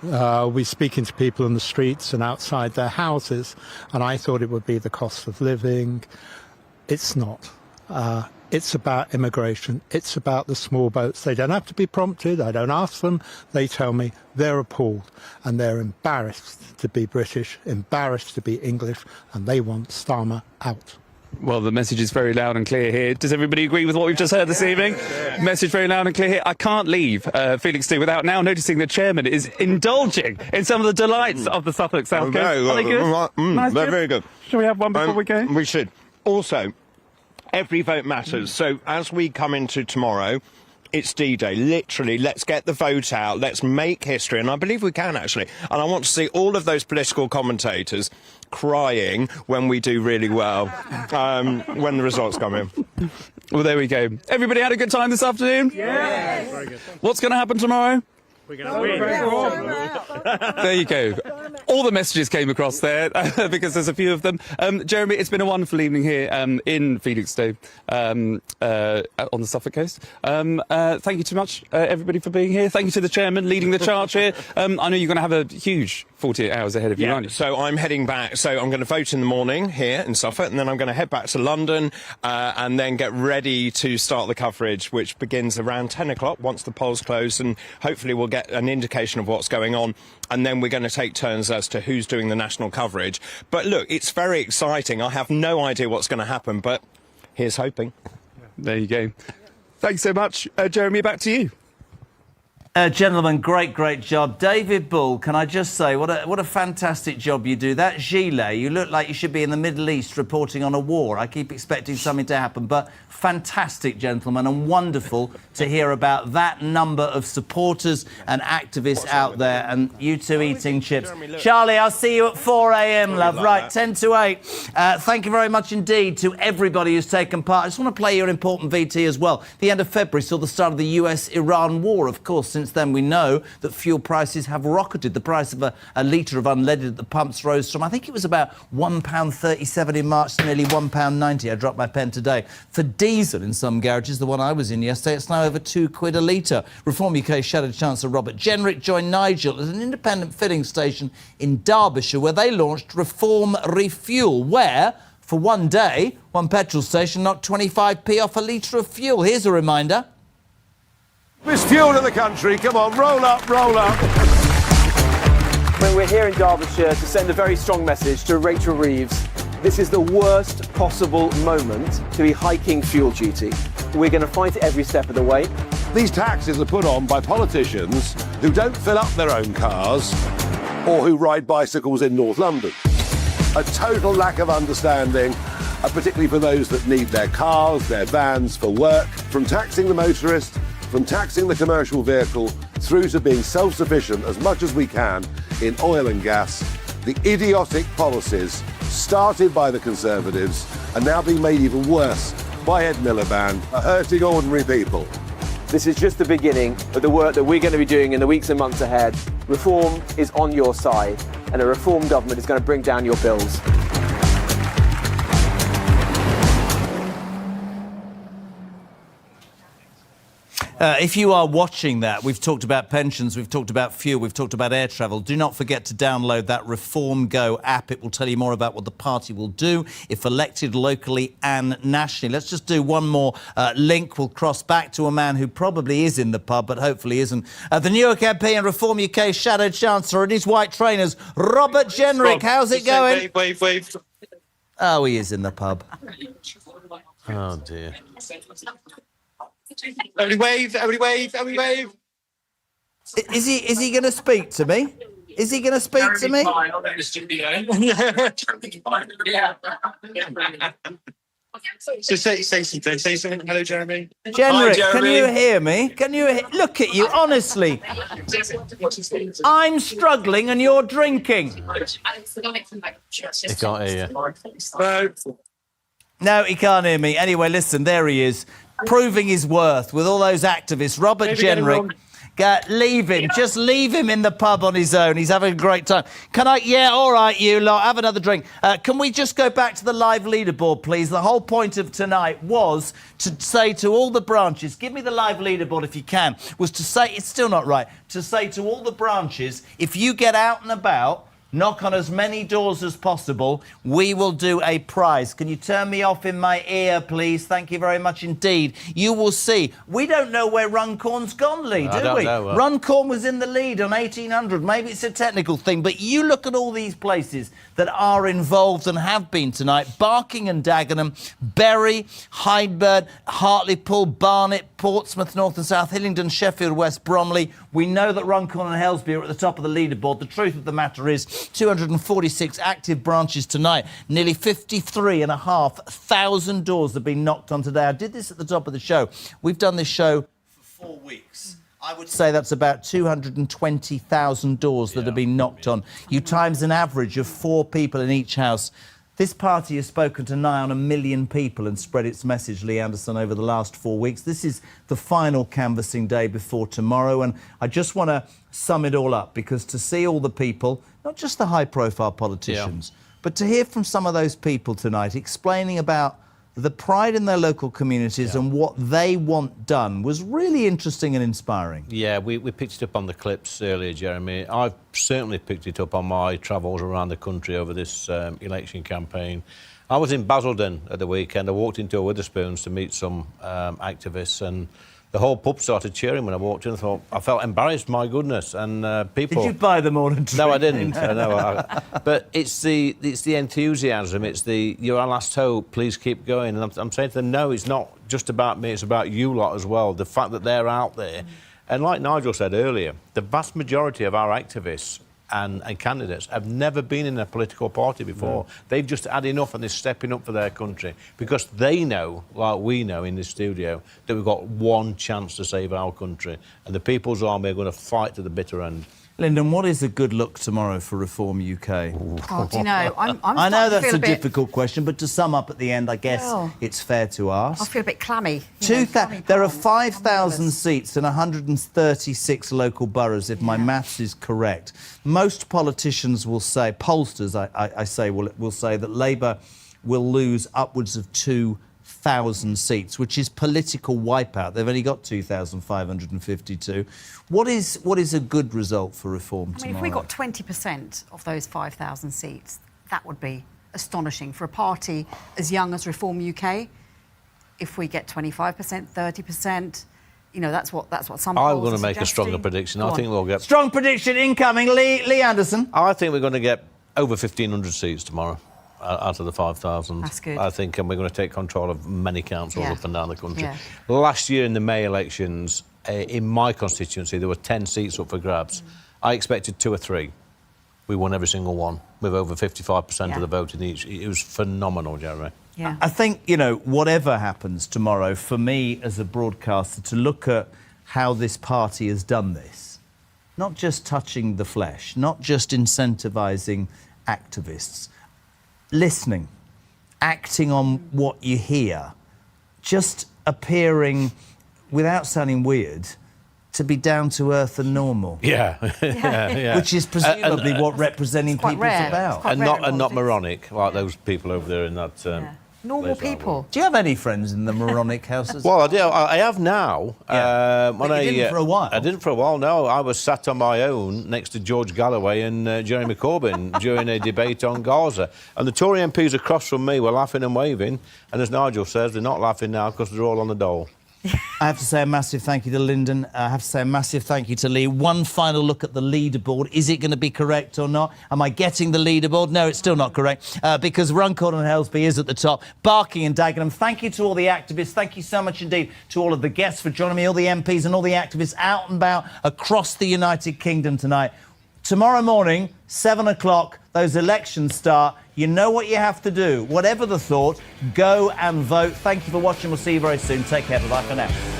We're speaking to people on the streets and outside their houses, and I thought it would be the cost of living. It's not. It's about immigration. It's about the small boats. They don't have to be prompted. I don't ask them. They tell me. They're appalled, and they're embarrassed to be British, embarrassed to be English, and they want Starmer out. Well, the message is very loud and clear here. Does everybody agree with what we've just heard this evening? Message very loud and clear here. I can't leave Felixstowe without now noticing the chairman is indulging in some of the delights of the Suffolk South Coast. Are they good? Nice, they're good? very good. Shall we have one before we go? We should. Also, every vote matters. So as we come into tomorrow, It's D-Day. Literally, let's get the vote out. Let's make history. And I believe we can, actually. And I want to see all of those political commentators crying when we do really well, when the results come in. Well, there we go. Everybody had a good time this afternoon? Yes. Very good. What's going to happen tomorrow? We're going to win. There you go. All the messages came across there because there's a few of them. Jeremy, it's been a wonderful evening here in Felixstowe on the Suffolk coast. Thank you too much, everybody, for being here. Thank you to the chairman leading the charge here. I know you're going to have a huge 48 hours ahead of you, aren't you? So I'm heading back. So I'm going to vote in the morning here in Suffolk, and then I'm going to head back to London and then get ready to start the coverage, which begins around 10 o'clock once the polls close, and hopefully we'll get an indication of what's going on, and then we're going to take turns as to who's doing the national coverage. But look, it's very exciting. I have no idea what's going to happen, but here's hoping. There you go. Thanks so much. Jeremy, back to you. Gentlemen, great job. David Bull, can I just say, what a fantastic job you do. That gilet, you look like you should be in the Middle East reporting on a war. I keep expecting something to happen, but fantastic, gentlemen, and wonderful to hear about that number of supporters and activists out there, and you two eating chips. Charlie, I'll see you at 4 a.m, love. Right, 10 to 8. Thank you very much indeed to everybody who's taken part. I just want to play you an important VT as well. The end of February saw the start of the US-Iran war. Of course, since then we know that fuel prices have rocketed. The price of a litre of unleaded at the pumps rose from, I think it was about £1.37 in March to nearly £1.90. I dropped my pen today. For diesel in some garages, the one I was in yesterday, it's now over £2 a litre. Reform UK Shadow Chancellor Robert Jenrick joined Nigel at an independent filling station in Derbyshire where they launched Reform Refuel, where, for one day, one petrol station knocked 25p off a litre of fuel. Here's a reminder. There's fuel in the country. Come on, roll up, roll up. When we're here in Derbyshire to send a very strong message to Rachel Reeves, this is the worst possible moment to be hiking fuel duty. We're going to fight it every step of the way. These taxes are put on by politicians who don't fill up their own cars or who ride bicycles in North London. A total lack of understanding, particularly for those that need their cars, their vans for work, from taxing the motorist, from taxing the commercial vehicle, through to being self-sufficient as much as we can in oil and gas. The idiotic policies started by the Conservatives are now being made even worse by Ed Miliband, are hurting ordinary people. This is just the beginning of the work that we're going to be doing in the weeks and months ahead. Reform is on your side, and a Reform government is going to bring down your bills. If you are watching that, we've talked about pensions, we've talked about fuel, we've talked about air travel. Do not forget to download that Reform Go app. It will tell you more about what the party will do if elected locally and nationally. Let's just do one more link. We'll cross back to a man who probably is in the pub, but hopefully isn't. The Newark MP and Reform UK Shadow Chancellor in his white trainers, Robert Jenrick. How's it going? Wave. Oh, he is in the pub. Oh, dear. Everybody wave. Is he going to speak to me? Is he going to speak to me? So say something. Say something. Hello, Jeremy. Jenrick, can you hear me? Look at you, honestly. I'm struggling and you're drinking. He can't hear you. No, he can't hear me. Anyway, listen, there he is, proving his worth with all those activists. Robert Jenrick. Leave him. Just leave him in the pub on his own. He's having a great time. Yeah, all right, you lot, have another drink. Can we just go back to the live leaderboard, please? The whole point of tonight was to say to all the branches, give me the live leaderboard if you can, was to say, it's still not right, to say to all the branches, if you get out and about, knock on as many doors as possible, we will do a prize. Can you turn me off in my ear, please? Thank you very much indeed. You will see. We don't know where Runcorn's gone, Lee, do we? Runcorn was in the lead on 1800. Maybe it's a technical thing, but you look at all these places that are involved and have been tonight. Barking and Dagenham, Bury, Hydeburn, Hartlepool, Barnet, Portsmouth, North and South, Hillingdon, Sheffield, West Bromley. We know that Runcorn and Helsby are at the top of the leaderboard. The truth of the matter is 246 active branches tonight. Nearly 53,500 doors have been knocked on today. I did this at the top of the show. We've done this show 4 weeks, I would say that's about 220,000 doors that have been knocked on. You times an average of 4 people in each house. This party has spoken to nigh on 1 million people and spread its message, Lee Anderson, over the last 4 weeks. This is the final canvassing day before tomorrow, and I just want to sum it all up, because to see all the people, not just the high-profile politicians, but to hear from some of those people tonight explaining about the pride in their local communities and what they want done was really interesting and inspiring. Yeah, we picked it up on the clips earlier, Jeremy. I've certainly picked it up on my travels around the country over this election campaign. I was in Basildon at the weekend. I walked into a Wetherspoons to meet some activists, and the whole pub started cheering when I walked in. I felt embarrassed, my goodness, and people... Did you buy them all a drink? No, I didn't. But it's the enthusiasm. It's the "you're our last hope. Please keep going." And I'm saying to them, no, it's not just about me. It's about you lot as well. The fact that they're out there, and like Nigel said earlier, the vast majority of our activists and candidates have never been in a political party before. No. They've just had enough and they're stepping up for their country because they know, like we know in this studio, that we've got one chance to save our country, and the People's Army are going to fight to the bitter end. Lyndon, what is a good look tomorrow for Reform UK? Oh, do you know, I know that's a difficult question, but to sum up at the end, I guess it's fair to ask. I feel a bit clammy. There are 5,000 seats in 136 local boroughs, if my maths is correct. Most politicians will say, pollsters, I say, will say that Labour will lose upwards of 2,000 seats, which is political wipeout. They've only got 2,552. What is a good result for Reform tomorrow? If we got 20% of those 5,000 seats, that would be astonishing for a party as young as Reform UK. If we get 25%, 30%, you know, that's what some polls I'm going to make a stronger prediction. I think we'll get... Strong prediction incoming. Lee Anderson. I think we're going to get over 1,500 seats tomorrow. Out of the 5,000. That's good. I think, and we're going to take control of many councils up and down the country. Last year in the May elections, in my constituency, there were 10 seats up for grabs. I expected 2 or 3. We won every single one with over 55% of the vote in each. It was phenomenal, Jeremy. Yeah. I think, you know, whatever happens tomorrow, for me as a broadcaster, to look at how this party has done this, not just touching the flesh, not just incentivising activists, listening, acting on what you hear, just appearing, without sounding weird, to be down to earth and normal. Yeah. Which is presumably what representing people's about. And not moronic, like those people over there in that... Normal people. Do you have any friends in the moronic houses? Well, I do. I have now. But you didn't for a while. I didn't for a while, no. I was sat on my own next to George Galloway and Jeremy Corbyn during a debate on Gaza. And the Tory MPs across from me were laughing and waving. And as Nigel says, they're not laughing now because they're all on the dole. I have to say a massive thank you to Lyndon. I have to say a massive thank you to Lee. One final look at the leaderboard. Is it going to be correct or not? Am I getting the leaderboard? No, it's still not correct because Runcorn and Helsby is at the top. Barking and Dagenham. Thank you to all the activists. Thank you so much indeed to all of the guests for joining me, all the MPs and all the activists out and about across the United Kingdom tonight. Tomorrow morning, 7 o'clock, those elections start. You know what you have to do. Whatever the thought, go and vote. Thank you for watching. We'll see you very soon. Take care. Bye-bye for now.